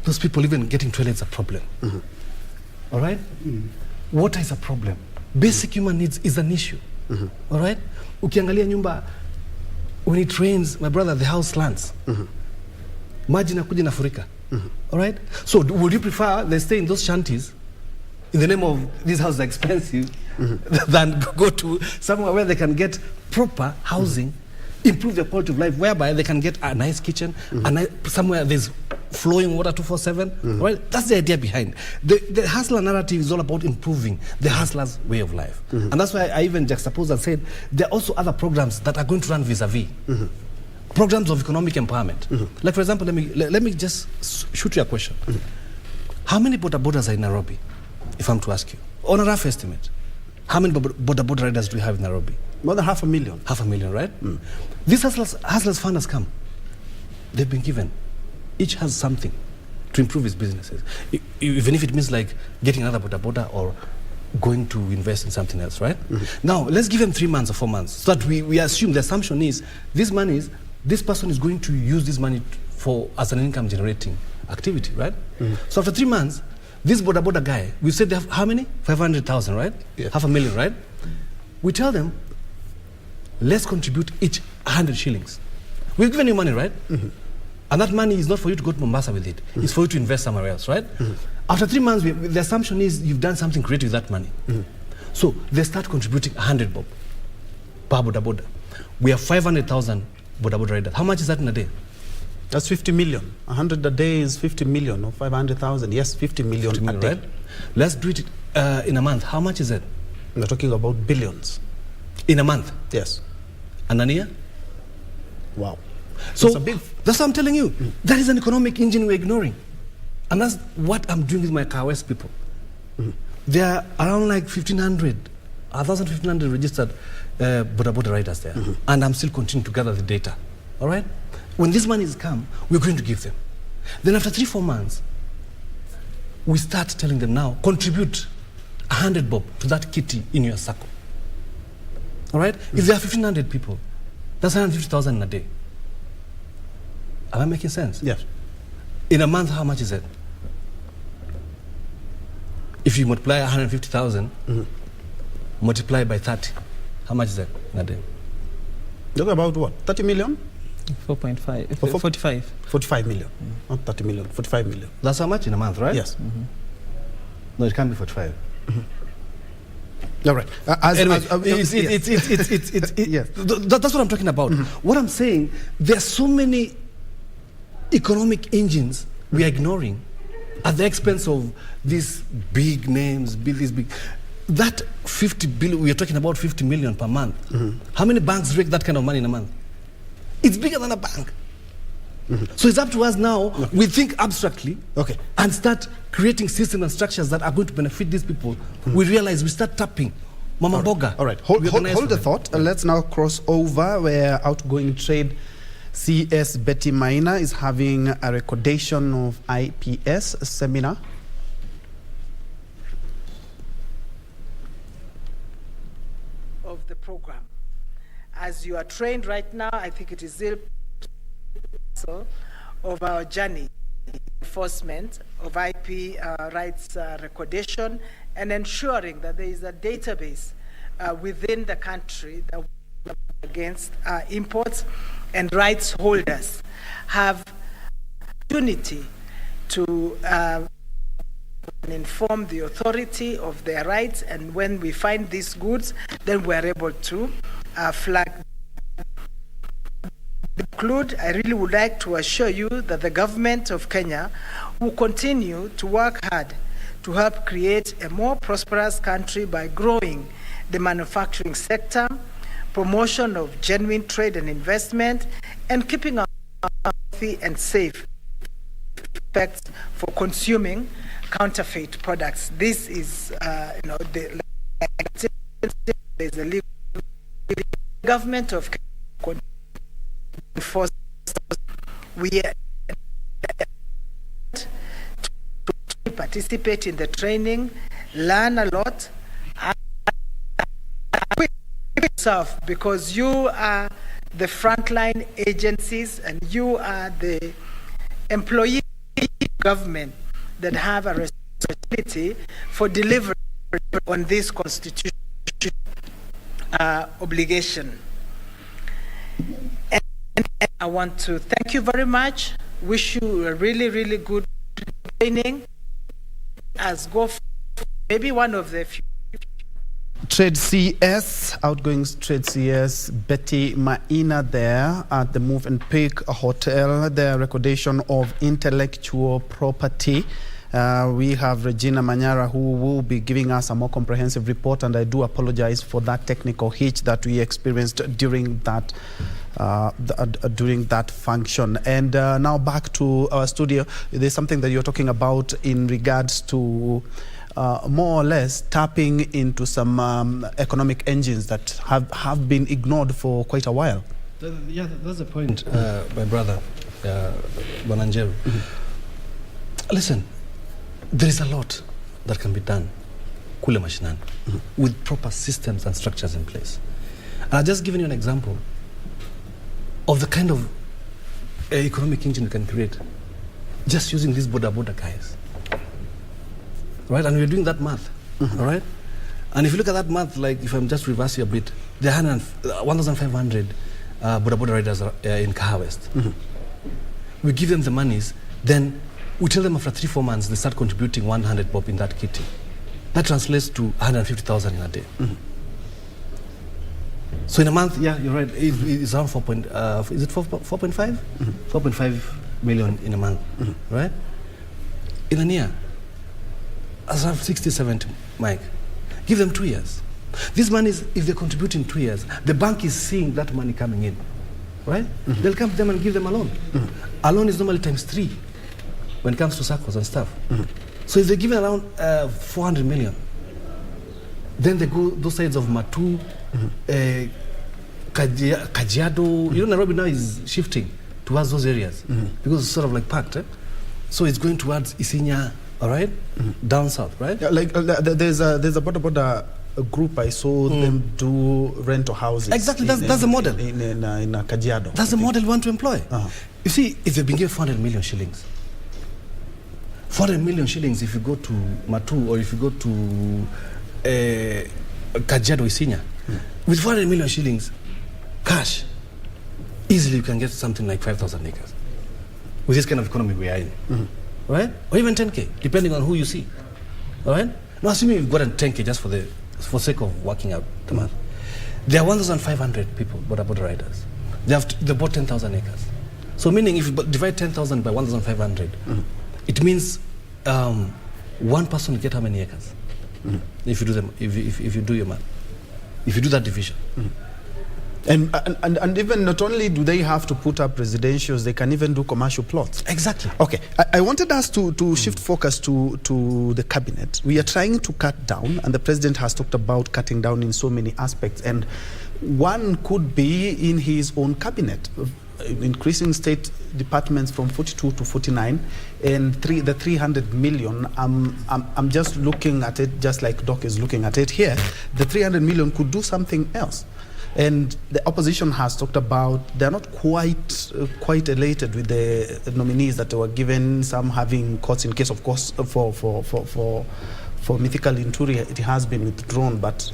those people even getting toilets a problem. All right? Water is a problem. Basic human needs is an issue. All right? Ukiangalia nyumba, when it rains, my brother, the house lands. Maji nakuja nafurika. All right? So would you prefer they stay in those shanties in the name of these houses are expensive than go to somewhere where they can get proper housing, improve their quality of life, whereby they can get a nice kitchen, somewhere there's flowing water 24/7. Right? That's the idea behind. The hustler narrative is all about improving the hustler's way of life. And that's why I even juxtaposed and said there are also other programs that are going to run vis-a-vis. Programs of economic empowerment. Like, for example, let me just shoot you a question. How many boda bodas are in Nairobi, if I'm to ask you? On a rough estimate, how many boda boda riders do we have in Nairobi? More than 500,000. 500,000, right? This hustlers fund has come. They've been given. Each has something to improve his businesses. Even if it means like getting another boda boda or going to invest in something else, right? Now, let's give them 3 months or 4 months. So that we assume, the assumption is, this person is going to use this money as an income generating activity, right? So after 3 months, this boda boda guy, we said they have how many? 500,000, right? Yeah. 500,000, right? We tell them, let's contribute each 100 shillings. We've given you money, right? And that money is not for you to go to Mombasa with it. It's for you to invest somewhere else, right? After 3 months, the assumption is you've done something creative with that money. So they start contributing 100 bob per boda boda. We have 500,000 boda boda riders. How much is that in a day? That's 50 million. 100 a day is 50 million, or 500,000. Yes, 50 million a day. Right? Let's do it in a month. How much is it? We're talking about billions. In a month? Yes. And a year? Wow. So that's what I'm telling you. That is an economic engine we're ignoring. And that's what I'm doing with my Car West people. There are around like 1,500 registered boda boda riders there. And I'm still continuing to gather the data. All right? When this money is come, we're going to give them. Then after 3-4 months, we start telling them now, contribute 100 bob to that kitty in your circle. All right? If there are 1,500 people, that's 150,000 in a day. Am I making sense? Yes. In a month, how much is it? If you multiply 150,000, multiply by 30, how much is that in a day? Talking about what? 30 million? 4.5. 45. 45 million. Not 30 million, 45 million. That's how much in a month, right? Yes. No, it can't be 45. All right. Anyway, yes. That's what I'm talking about. What I'm saying, there are so many economic engines we are ignoring at the expense of these big names, that 50 billion, we are talking about 50 million per month. How many banks rake that kind of money in a month? It's bigger than a bank. So it's up to us now. We think abstractly, and start creating systems and structures that are going to benefit these people. We realize we start tapping Mama Boga. All right, hold the thought. Let's now cross over where outgoing trade CS Betty Maina is having a recordation of IPS seminar. Of the program. As you are trained right now, I think it is still of our journey, enforcement of IP rights recordation, and ensuring that there is a database within the country that against imports, and rights holders have opportunity to inform the authority of their rights, and when we find these goods, then we are able to flag. To conclude, I really would like to assure you that the government of Kenya will continue to work hard to help create a more prosperous country by growing the manufacturing sector, promotion of genuine trade and investment, and keeping our healthy and safe effects for consuming counterfeit products. This is, there's a legal government of Kenya. We participate in the training learn a lot, yourself, because you are the frontline agencies and you are the employees of government that have a responsibility for delivering on this constitutional obligation. And I want to thank you very much. Wish you a really, really good training. As go for maybe one of the few. Trade CS, outgoing Trade CS, Betty Maina there at the Move and Pick Hotel, the recordation of intellectual property. We have Regina Manyara, who will be giving us a more comprehensive report, and I do apologize for that technical hitch that we experienced during that function. And now back to our studio. There's something that you're talking about in regards to more or less tapping into some economic engines that have been ignored for quite a while. Yeah, that's the point, my brother, Njue. Listen, there is a lot that can be done kule mashinani with proper systems and structures in place. And I've just given you an example of the kind of economic engine you can create just using these border guys. Right? And we're doing that math. All right? And if you look at that math, like if I'm just reversing a bit, there are 1,500 border riders in Kaha West. We give them the monies, then we tell them after 3-4 months they start contributing 100 bob in that kitty. That translates to 150,000 in a day. So in a month, yeah, you're right. It's around 4.5? 4.5 million in a month, right? In a year, as around 60, 70, Mike. Give them 2 years. These monies, if they contribute in 2 years, the bank is seeing that money coming in, right? They'll come to them and give them a loan. A loan is normally times 3 when it comes to circles and stuff. So if they give around 400 million, then they go those sides of Matu, Kajiado. You know, Nairobi now is shifting towards those areas because it's sort of like packed. So it's going towards Isinya, all right, down south, right? Yeah, like there's a border group I saw them do rental houses. Exactly, that's the model in Kajiado. That's the model we want to employ. You see, if they've been given 400 million shillings, 400 million shillings, if you go to Matu or if you go to Kajiado, Isinya, with 400 million shillings cash, easily you can get something like 5,000 acres with this kind of economy we are in, right? Or even 10K, depending on who you see, all right? Now, assuming you've gotten 10K just for sake of working out the math, there are 1,500 people, border riders. They bought 10,000 acres. So meaning if you divide 10,000 by 1,500, it means one person will get how many acres? If you do them, if you do your math, if you do that division. And even not only do they have to put up residentials, they can even do commercial plots. Exactly. Okay, I wanted us to shift focus to the cabinet. We are trying to cut down, and the president has talked about cutting down in so many aspects. And one could be in his own cabinet, increasing state departments from 42 to 49, and the 300 million. I'm just looking at it, just like Doc is looking at it here. The 300 million could do something else. And the opposition has talked about they're not quite elated with the nominees that were given. Some having courts in case, of course, for Mythical Inturi, it has been withdrawn. But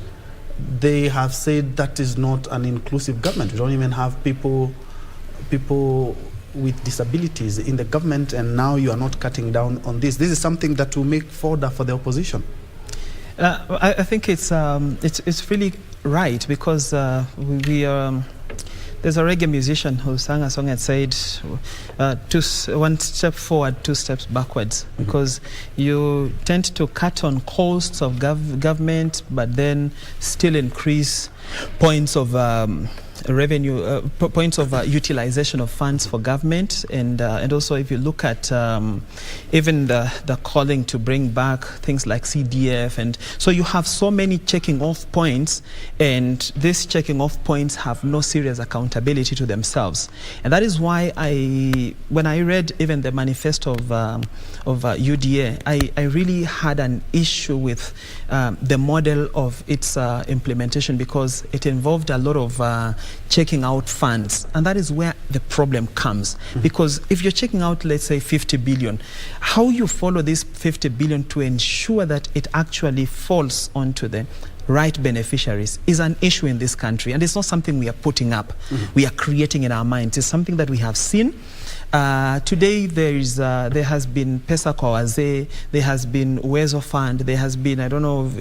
they have said that is not an inclusive government. We don't even have people with disabilities in the government, and now you are not cutting down on this. This is something that will make fodder for the opposition. I think it's really right, because there's a reggae musician who sang a song and said, one step forward, 2 steps backwards, because you tend to cut on costs of government, but then still increase points of revenue, points of utilization of funds for government, and also if you look at even the calling to bring back things like CDF, and so you have so many checking off points, and these checking off points have no serious accountability to themselves, and that is why when I read even the manifesto of UDA, I really had an issue with the model of its implementation, because it involved a lot of checking out funds, and that is where the problem comes. Because if you're checking out, let's say 50 billion, how you follow this 50 billion to ensure that it actually falls onto the right beneficiaries is an issue in this country, and it's not something we are putting up. We are creating in our minds. It's something that we have seen. Today there has been Pesa kwa Wazee, there has been Uwezo Fund, there has been, I don't know,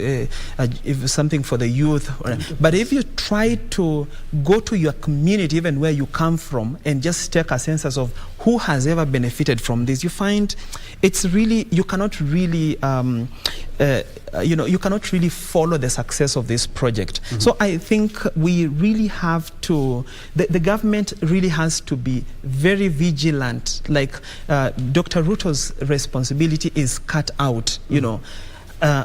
if something for the youth. But if you try to go to your community, even where you come from, and just take a census of who has ever benefited from this, you find it's really, you cannot really you cannot really follow the success of this project. So I think we really have to, the government really has to be very vigilant. Like Dr. Ruto's responsibility is cut out,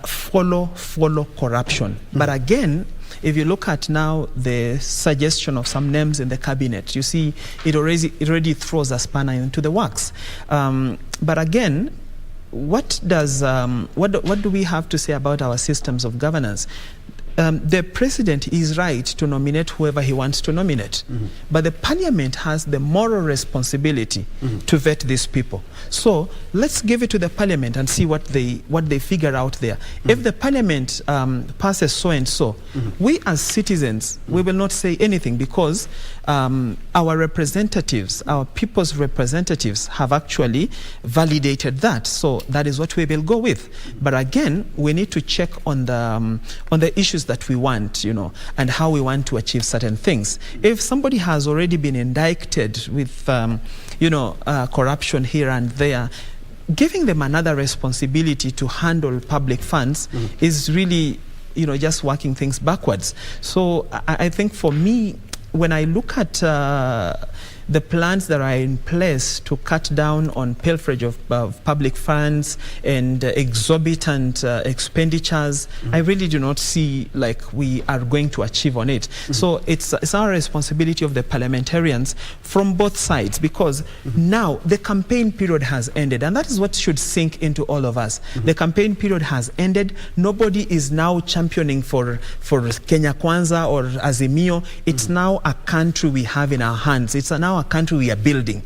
follow corruption. But again, if you look at now the suggestion of some names in the cabinet, you see it already throws a spanner into the works. But again, what do we have to say about our systems of governance? The president is right to nominate whoever he wants to nominate, but the parliament has the moral responsibility to vet these people. So let's give it to the parliament and see what they figure out there. If the parliament passes so and so, we as citizens, we will not say anything, because our representatives, our people's representatives, have actually validated that. So that is what we will go with. But again, we need to check on the issues that we want, and how we want to achieve certain things. If somebody has already been indicted with, corruption here and there, giving them another responsibility to handle public funds is really, just working things backwards. So I think for me, when I look at the plans that are in place to cut down on pilferage of public funds and exorbitant expenditures, I really do not see like we are going to achieve on it. So it's our responsibility of the parliamentarians from both sides, because now the campaign period has ended, and that is what should sink into all of us. The campaign period has ended. Nobody is now championing for Kenya Kwanza or Azimio. It's now a country we have in our hands. It's now a country we are building,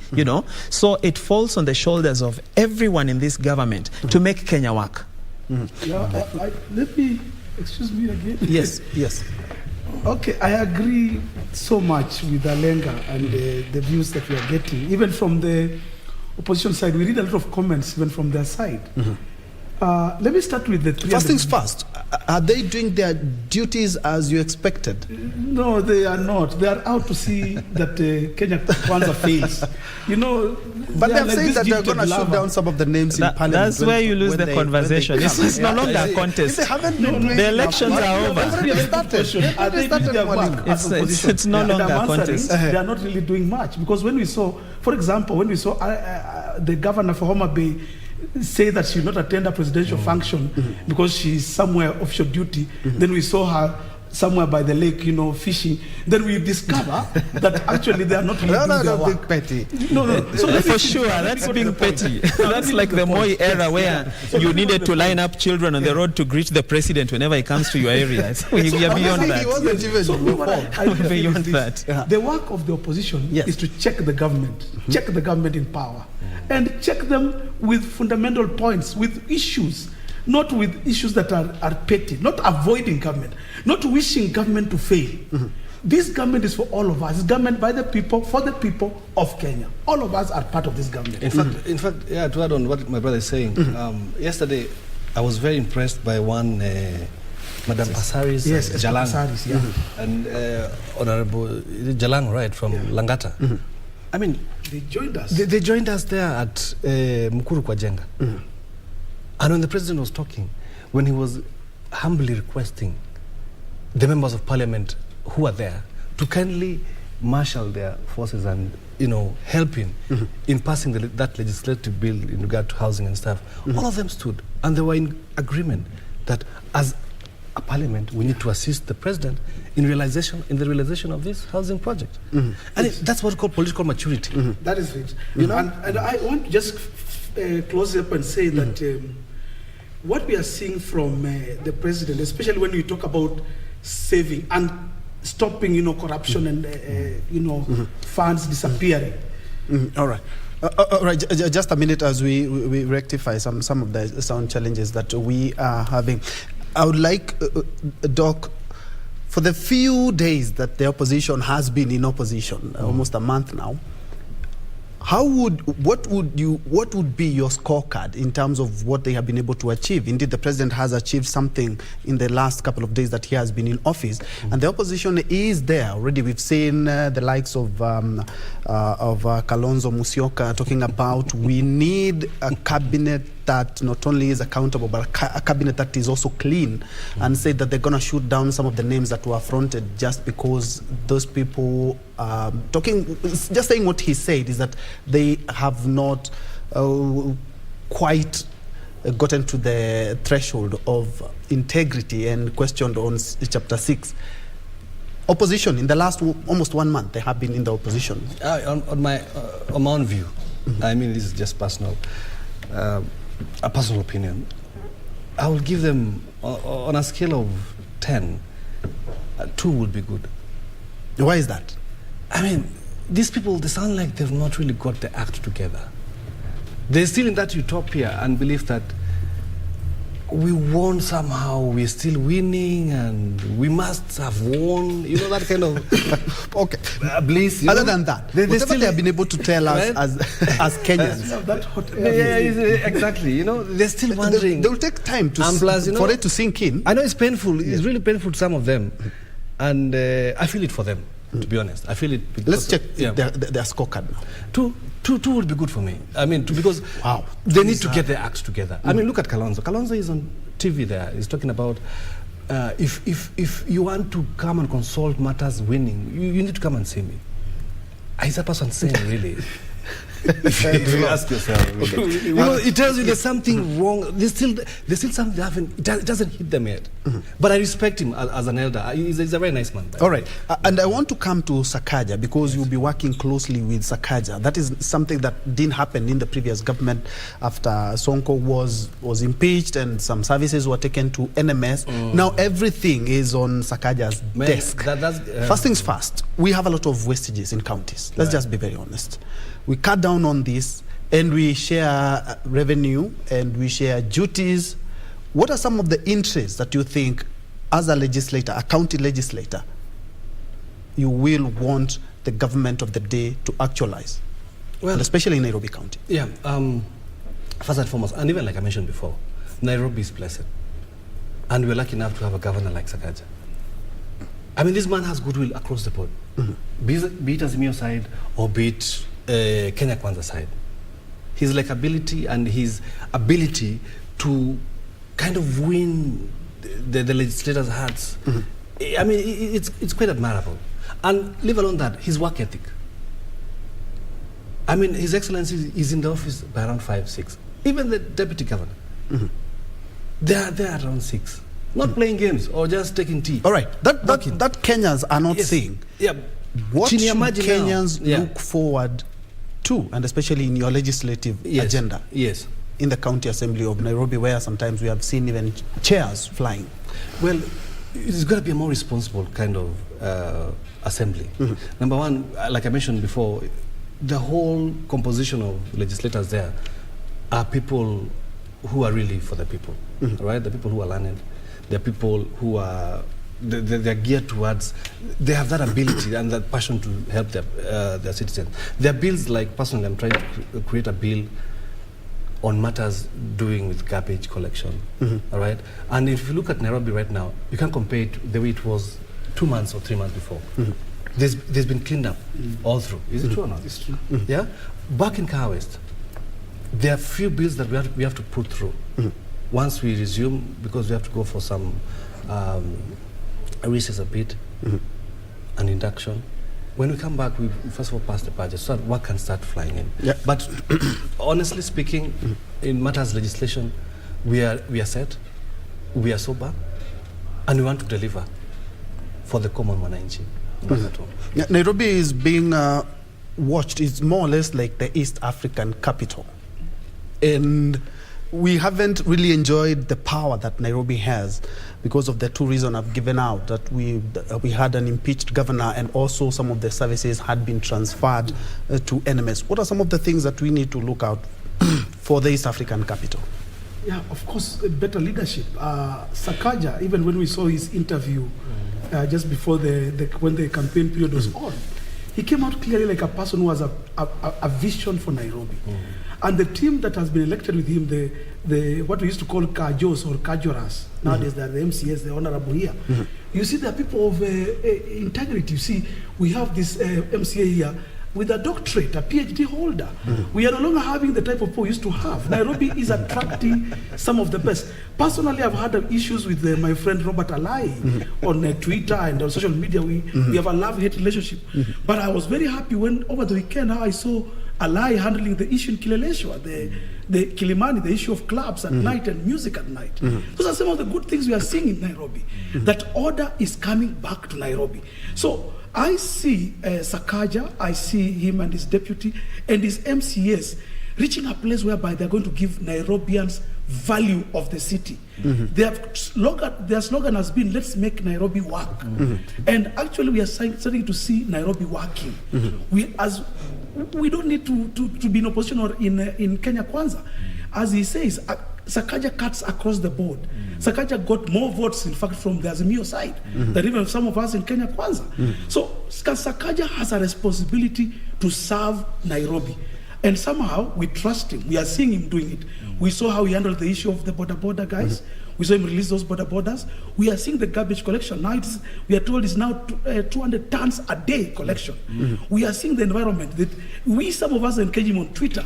So it falls on the shoulders of everyone in this government to make Kenya work. Let me, excuse me again. Yes. Okay, I agree so much with Alenga and the views that we are getting. Even from the opposition side, we read a lot of comments even from their side. Let me start with the three. First things first, are they doing their duties as you expected? No, they are not. They are out to see that Kenya Kwanza fails. But they're saying that they're going to shoot down some of the names in parliament. That's where you lose the conversation. It's no longer a contest. The elections are over. It's no longer a contest. They are not really doing much, because when we saw, for example, the governor for Homa Bay say that she will not attend a presidential function because she's somewhere offshore duty, then we saw her somewhere by the lake, fishing. Then we discover that actually they are not really doing their work. Petty. No. So for sure, that's being petty. That's like the Moi era where you needed to line up children on the road to greet the president whenever he comes to your area. We are beyond that. He wasn't even beyond that. The work of the opposition is to check the government, check the government in power, and check them with fundamental points, with issues. Not with issues that are petty, not avoiding government, not wishing government to fail. This government is for all of us. It's government by the people, for the people of Kenya. All of us are part of this government. In fact, to add on what my brother is saying, yesterday I was very impressed by one Madam Pasari's Jalang. And Honorable Jalang, right, from Langata. I mean, they joined us. They joined us there at Mukuru kwa Jenga. And when the president was talking, when he was humbly requesting the members of parliament who are there to kindly marshal their forces and, helping in passing that legislative bill in regard to housing and stuff. All of them stood, and they were in agreement that as a parliament, we need to assist the president in the realization of this housing project. And that's what we call political maturity. That is it. And I want to just close up and say that what we are seeing from the president, especially when we talk about saving and stopping, corruption and, funds disappearing. All right. All right, just a minute as we rectify some of the sound challenges that we are having. I would like, Doc, for the few days that the opposition has been in opposition, almost a month now, what would be your scorecard in terms of what they have been able to achieve? Indeed, the president has achieved something in the last couple of days that he has been in office, and the opposition is there already. We've seen the likes of Kalonzo Musyoka talking about we need a cabinet that not only is accountable, but a cabinet that is also clean, and said that they're going to shoot down some of the names that were affronted just because those people just saying what he said is that they have not quite gotten to the threshold of integrity and questioned on Chapter 6. Opposition, in the last almost 1 month, they have been in the opposition. On my own view, I mean, this is just personal. A personal opinion, I will give them, on a scale of 10, 2 would be good. Why is that? I mean, these people, they sound like they've not really got the act together. They're still in that utopia and believe that we won somehow, we're still winning, and we must have won, that kind of okay. Bliss. Other than that, they have been able to tell us as Kenyans. Exactly, they're still wondering. They will take time for it to sink in. I know it's painful, it's really painful to some of them, and I feel it for them, to be honest. I feel it. Let's check their scorecard now. Two would be good for me. I mean, because they need to get their acts together. I mean, look at Kalonzo. Kalonzo is on TV there. He's talking about if you want to come and consult matters winning, you need to come and see me. Is that person saying really? If you ask yourself, really. It tells you there's something wrong. There's still something that it doesn't hit them yet. But I respect him as an elder. He's a very nice man. All right, and I want to come to Sakaja because you'll be working closely with Sakaja. That is something that didn't happen in the previous government after Sonko was impeached and some services were taken to NMS. Now everything is on Sakaja's desk. First things first, we have a lot of wastages in counties. Let's just be very honest. We cut down on this and we share revenue and we share duties. What are some of the interests that you think, as a legislator, a county legislator, you will want the government of the day to actualize? Well, and especially in Nairobi County. Yeah, first and foremost, and even like I mentioned before, Nairobi is blessed. And we're lucky enough to have a governor like Sakaja. I mean, this man has goodwill across the board. Be it Azimio side or be it Kenya Kwanza side. His likability and his ability to kind of win the legislators' hearts. I mean, it's quite admirable. And leave alone that, his work ethic. I mean, His Excellency is in the office by around 5, 6. Even the deputy governor. They're around 6. Not playing games or just taking tea. All right, that Kenyans are not saying. Yeah. What should Kenyans look forward to, and especially in your legislative agenda? Yes. In the County Assembly of Nairobi, where sometimes we have seen even chairs flying. Well, it's got to be a more responsible kind of assembly. Number one, like I mentioned before, the whole composition of legislators there are people who are really for the people, right? The people who are learned, they're people who are they're geared towards, they have that ability and that passion to help their citizens. There are bills, like personally, I'm trying to create a bill on matters doing with garbage collection, all right? And if you look at Nairobi right now, you can compare it the way it was 2 months or 3 months before. There's been cleaned up all through. Is it true or not? It's true. Yeah? Back in Car West, there are few bills that we have to put through. Once we resume, because we have to go for some a recess a bit, an induction, when we come back, we first of all pass the budget so that work can start flying in. Yeah. But honestly speaking, in matters legislation, we are set, we are sober, and we want to deliver for the common wananchi. Yeah, Nairobi is being watched. It's more or less like the East African capital. And we haven't really enjoyed the power that Nairobi has because of the two reasons I've given out, that we had an impeached governor and also some of the services had been transferred to NMS. What are some of the things that we need to look out for the East African capital? Yeah, of course, better leadership. Sakaja, even when we saw his interview just before when the campaign period was on, he came out clearly like a person who has a vision for Nairobi. And the team that has been elected with him, the what we used to call Kajos or Kajoras, nowadays they're the MCS, the honorable here. You see, there are people of integrity. You see, we have this MCA here with a doctorate, a PhD holder. We are no longer having the type of people we used to have. Nairobi is attracting some of the best. Personally, I've had issues with my friend Robert Alai on Twitter and on social media. We have a love-hate relationship. But I was very happy when over the weekend I saw Alai handling the issue in Kileleshwa, the Kilimani, the issue of clubs at night and music at night. Those are some of the good things we are seeing in Nairobi. That order is coming back to Nairobi. So I see Sakaja, I see him and his deputy and his MCS reaching a place whereby they're going to give Nairobians value of the city. Their slogan has been, let's make Nairobi work. And actually we are starting to see Nairobi working. We don't need to be in opposition or in Kenya Kwanza. As he says, Sakaja cuts across the board. Sakaja got more votes, in fact, from the Azimio side than even some of us in Kenya Kwanza. So Sakaja has a responsibility to serve Nairobi. And somehow we trust him. We are seeing him doing it. We saw how he handled the issue of the border guys. We saw him release those borders. We are seeing the garbage collection. Now we are told it's now 200 tons a day collection. We are seeing the environment. That some of us engaged him on Twitter.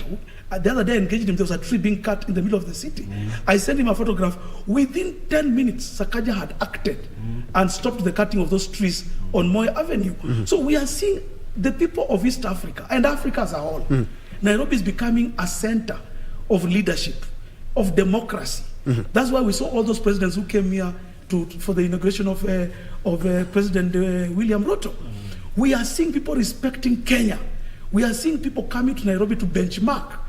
The other day I engaged him, there was a tree being cut in the middle of the city. I sent him a photograph. Within 10 minutes, Sakaja had acted and stopped the cutting of those trees on Moy Avenue. So we are seeing the people of East Africa and Africa as a whole. Nairobi is becoming a center of leadership, of democracy. That's why we saw all those presidents who came here for the inauguration of President William Ruto. We are seeing people respecting Kenya. We are seeing people coming to Nairobi to benchmark.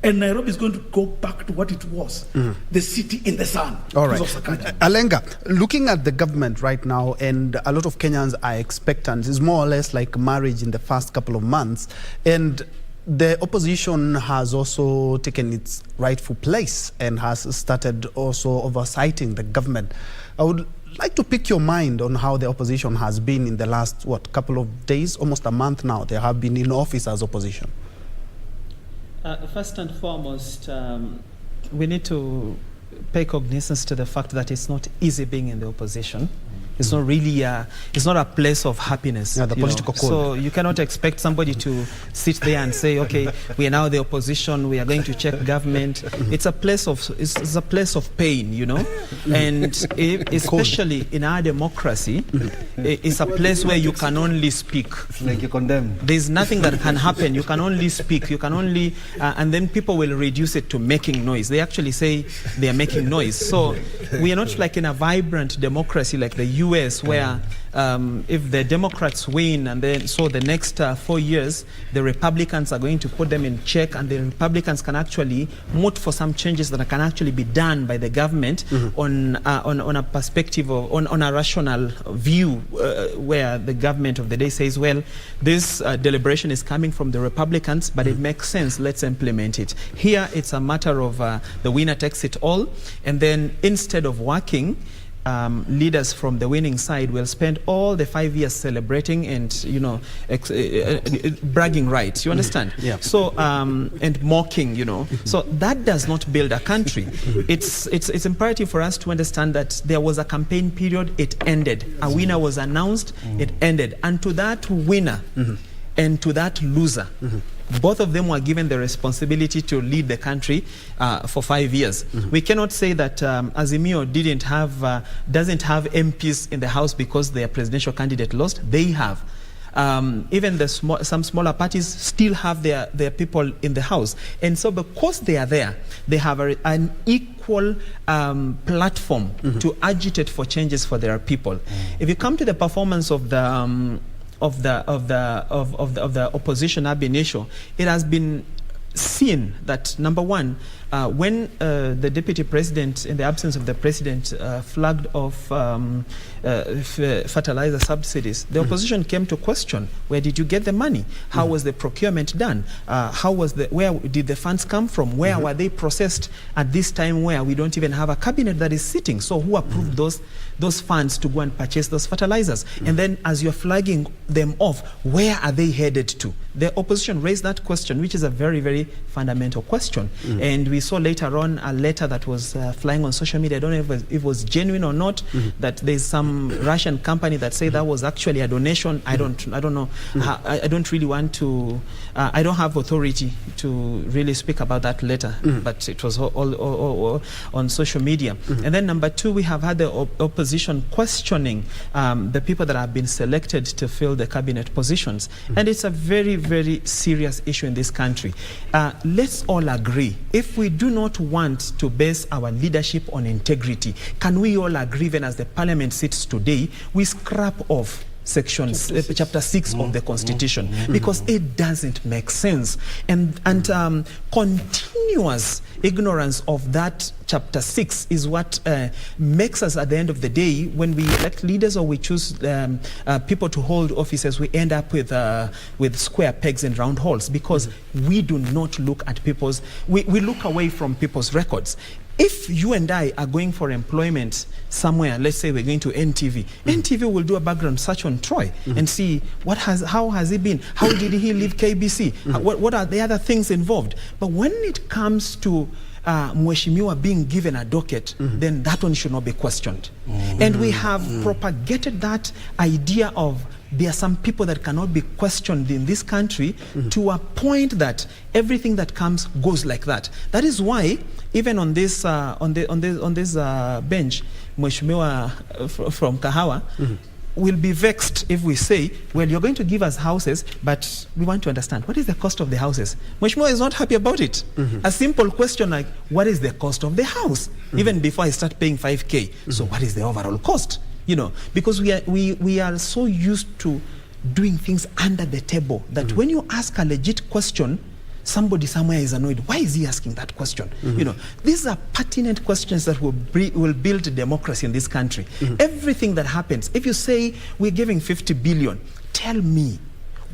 And Nairobi is going to go back to what it was, the city in the sun. All right. Alenga, looking at the government right now, and a lot of Kenyans are expectant, it's more or less like marriage in the first couple of months. And the opposition has also taken its rightful place and has started also oversighting the government. I would like to pick your mind on how the opposition has been in the last, couple of days, almost a month now. They have been in office as opposition. First and foremost, we need to pay cognizance to the fact that it's not easy being in the opposition. It's not really it's not a place of happiness. Yeah, the political code. So you cannot expect somebody to sit there and say, okay, we are now the opposition, we are going to check government. It's a place of pain, and especially in our democracy, it's a place where you can only speak. It's like you're condemned. There's nothing that can happen. You can only speak. You can only, and then people will reduce it to making noise. They actually say they are making noise. So we are not like in a vibrant democracy like the US, where if the Democrats win and then so the next 4 years the Republicans are going to put them in check, and the Republicans can actually vote for some changes that can actually be done by the government on a perspective of on a rational view, where the government of the day says, well, this deliberation is coming from the Republicans, but it makes sense, let's implement it. Here it's a matter of the winner takes it all, and then instead of working, leaders from the winning side will spend all the 5 years celebrating and bragging rights. You understand? Yeah. So and mocking. So that does not build a country. It's imperative for us to understand that there was a campaign period. It ended. A winner was announced. It ended. And to that winner and to that loser, both of them were given the responsibility to lead the country for 5 years. We cannot say that Azimio doesn't have MPs in the House because their presidential candidate lost. They have. even some smaller parties still have their people in the house. And so because they are there, they have an equal platform to agitate for changes for their people. If you come to the performance of the opposition ab initio, it has been seen that, number one, when the deputy president, in the absence of the president, flagged off fertilizer subsidies, the opposition came to question, where did you get the money? How was the procurement done? Where did the funds come from? Where were they processed at this time where we don't even have a cabinet that is sitting? So who approved those funds to go and purchase those fertilizers? And then as you're flagging them off, where are they headed to? The opposition raised that question, which is a very, very fundamental question. And we saw later on a letter that was flying on social media. I don't know if it was genuine or not, that there's some Russian company that say that was actually a donation. I don't know. I don't really want to, I don't have authority to really speak about that letter, but it was all on social media. And then number two, we have had the opposition questioning the people that have been selected to fill the cabinet positions. And it's a very, very serious issue in this country. Let's all agree, if we do not want to base our leadership on integrity, can we all agree, even as the parliament sits today, we scrap off chapter 6 of the Constitution, because it doesn't make sense. And continuous ignorance of that chapter 6 is what makes us, at the end of the day, when we elect leaders or we choose people to hold offices, we end up with square pegs and round holes, because we do not look at people's, we look away from people's records. If you and I are going for employment somewhere, let's say we're going to NTV, NTV will do a background search on Troy and see how has he been, how did he leave KBC, what are the other things involved. But when it comes to Mheshimiwa being given a docket, then that one should not be questioned. And we have propagated that idea of there are some people that cannot be questioned in this country to a point that everything that comes goes like that. That is why even on this bench, Mheshimiwa from Kahawa will be vexed if we say, well, you're going to give us houses, but we want to understand, what is the cost of the houses? Mheshimiwa is not happy about it. A simple question like, what is the cost of the house? Even before I start paying 5K, so what is the overall cost? You know, because we are so used to doing things under the table that when you ask a legit question, somebody somewhere is annoyed. Why is he asking that question? You know, these are pertinent questions that will build democracy in this country. Everything that happens, if you say we're giving 50 billion, tell me,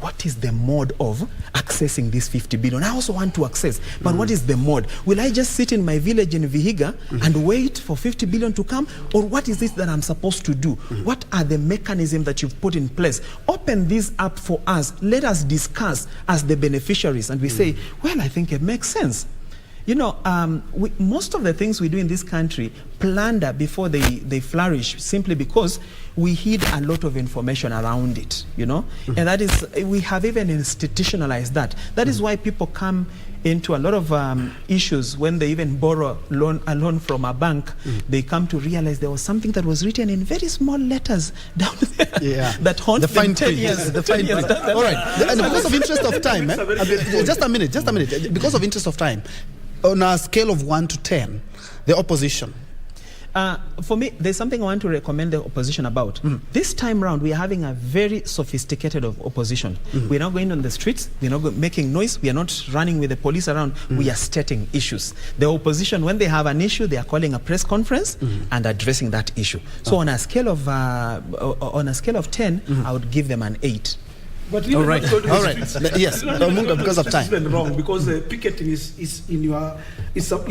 what is the mode of accessing this 50 billion? I also want to access, but what is the mode? Will I just sit in my village in Vihiga and wait for 50 billion to come? Or what is this that I'm supposed to do? What are the mechanisms that you've put in place? Open this up for us. Let us discuss as the beneficiaries. And we say, well, I think it makes sense. You know, most of the things we do in this country plunder before they flourish, simply because we hid a lot of information around it, you know. And that is, we have even institutionalized that. That is why people come into a lot of issues when they even borrow a loan from a bank. They come to realize there was something that was written in very small letters down there that haunt the them fine 10 print. years. The fine print. All right. And because of interest of time, just a minute. Because of interest of time, on a scale of 1 to 10, the opposition. For me, there's something I want to recommend the opposition about. This time round, we are having a very sophisticated opposition. We're not going on the streets, we're not making noise, we are not running with the police around, we are stating issues. The opposition, when they have an issue, they are calling a press conference and addressing that issue. So on a scale of 10, I would give them an 8. But all right. Yes, because of time. It's wrong, because picketing is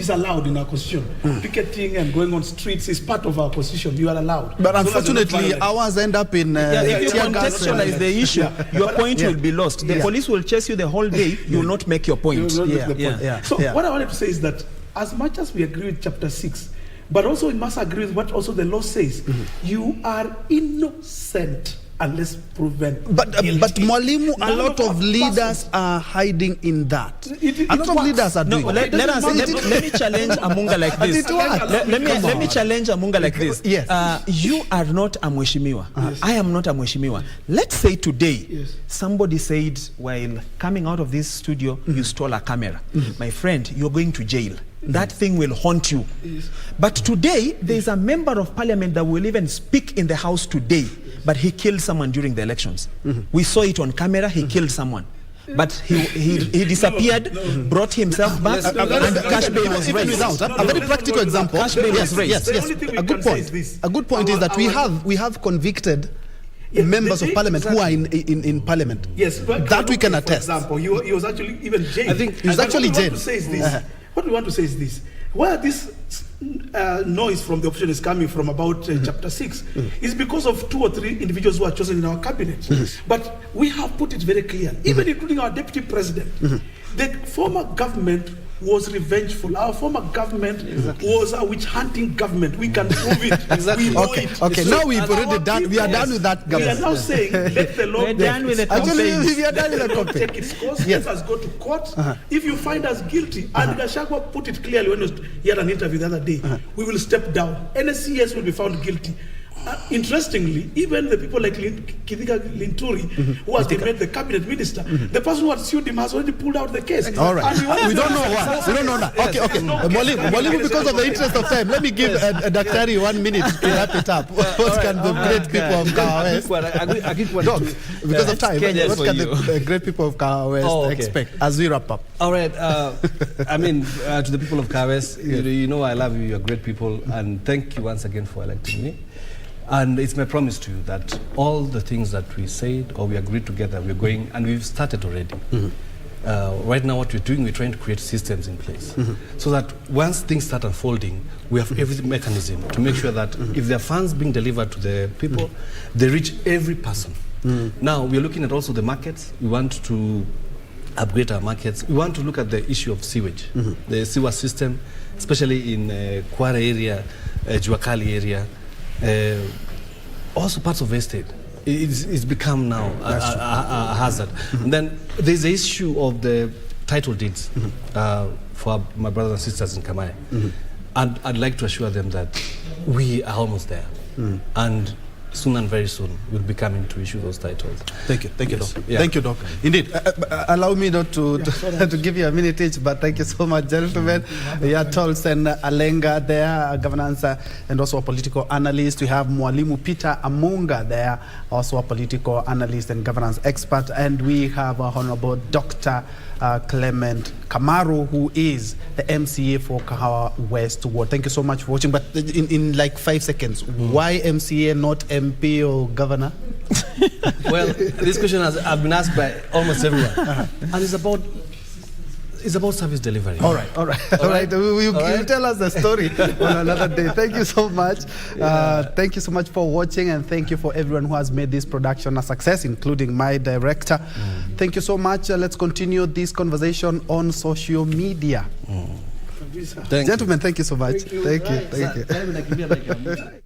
allowed in our constitution. Picketing and going on streets is part of our constitution. You are allowed. But unfortunately, ours end up in if you contextualize the issue, your point will be lost. The police will chase you the whole day. You will not make your point. So what I wanted to say is that as much as we agree with chapter 6, but also we must agree with what also the law says. You are innocent unless proven But guilty. Mwalimu, a None lot of of our leaders persons- are hiding in that. It A lot of works. leaders are doing Let me challenge Amunga like this. It works. Let me challenge Amunga like this. Yes. You are not a mheshimiwa. I am not a mheshimiwa. Let's say today, somebody said while coming out of this studio, you stole a camera. My friend, you're going to jail. That thing will haunt you. But today, there's a member of parliament that will even speak in the house today, but he killed someone during the elections. We saw it on camera, he killed someone. But he disappeared, brought himself back, and cash bail was raised. A very practical example. Cash bail was raised. Yes. The only thing we A good can say point. is this. A good point is that we have convicted members of parliament who are in parliament. Yes, but that we can for attest. example, he was actually even jailed. I think he was actually jailed. What we want to say is this: where this noise from the opposition is coming from about chapter 6 is because of 2 or 3 individuals who are chosen in our cabinet. But we have put it very clear, even including our deputy president. The former government was revengeful. Our former government was a witch hunting government. We can prove it. We know it. Okay. Now we've already done. We are done with that We government. are now saying let the law. We're done with the Actually, campaigns. we are done with the campaign. Take its course. Let us go to court. If you find us guilty, and Gachagua put it clearly when he had an interview the other day, we will step down. NSCS will be found guilty. Interestingly, even the people like Kidika Linturi, who has been made the cabinet minister, the person who had sued him has already pulled out the case. All right. And We don't know what. We don't know that. Okay. Mwalimu, because of the interest of time, let me give Daktari 1 minute to wrap it up. What can the great people of Kahawa West, Doc, because of time, what can the great people of Kahawa West expect as we wrap up? All right. I mean, to the people of Kahawa West, you know I love you. You're great people, and thank you once again for electing me. And it's my promise to you that all the things that we said or we agreed together, we're going, and we've started already. Right now what we're doing, we're trying to create systems in place so that once things start unfolding, we have every mechanism to make sure that if there are funds being delivered to the people, they reach every person. Now, we're looking at also the markets. We want to upgrade our markets. We want to look at the issue of sewage, the sewer system, especially in Kwara area, Juakali area, also parts of estate. It's become now a hazard. And then there's the issue of the title deeds for my brothers and sisters in Kamai. And I'd like to assure them that we are almost there. And soon and very soon we'll be coming to issue those titles. Thank you, Yes. Doc. Yeah. Thank you, Doc. Indeed. Allow me not to give you a minute each, but thank you so much, gentlemen. Tolson Alenga there, governance and also a political analyst. We have Mwalimu Peter Amunga there, also a political analyst and governance expert. And we have Honorable Dr. Clement Kamaru, who is the MCA for Kahawa West Ward. Thank you so much for watching. But in like 5 seconds, why MCA, not MP or governor? Well, this question has been asked by almost everyone, and it's about service delivery. All right. You tell us the story on another day. Thank you so much. Thank you so much for watching, and thank you for everyone who has made this production a success, including my director. Thank you so much. Let's continue this conversation on social media. Gentlemen, thank you so much. Thank you.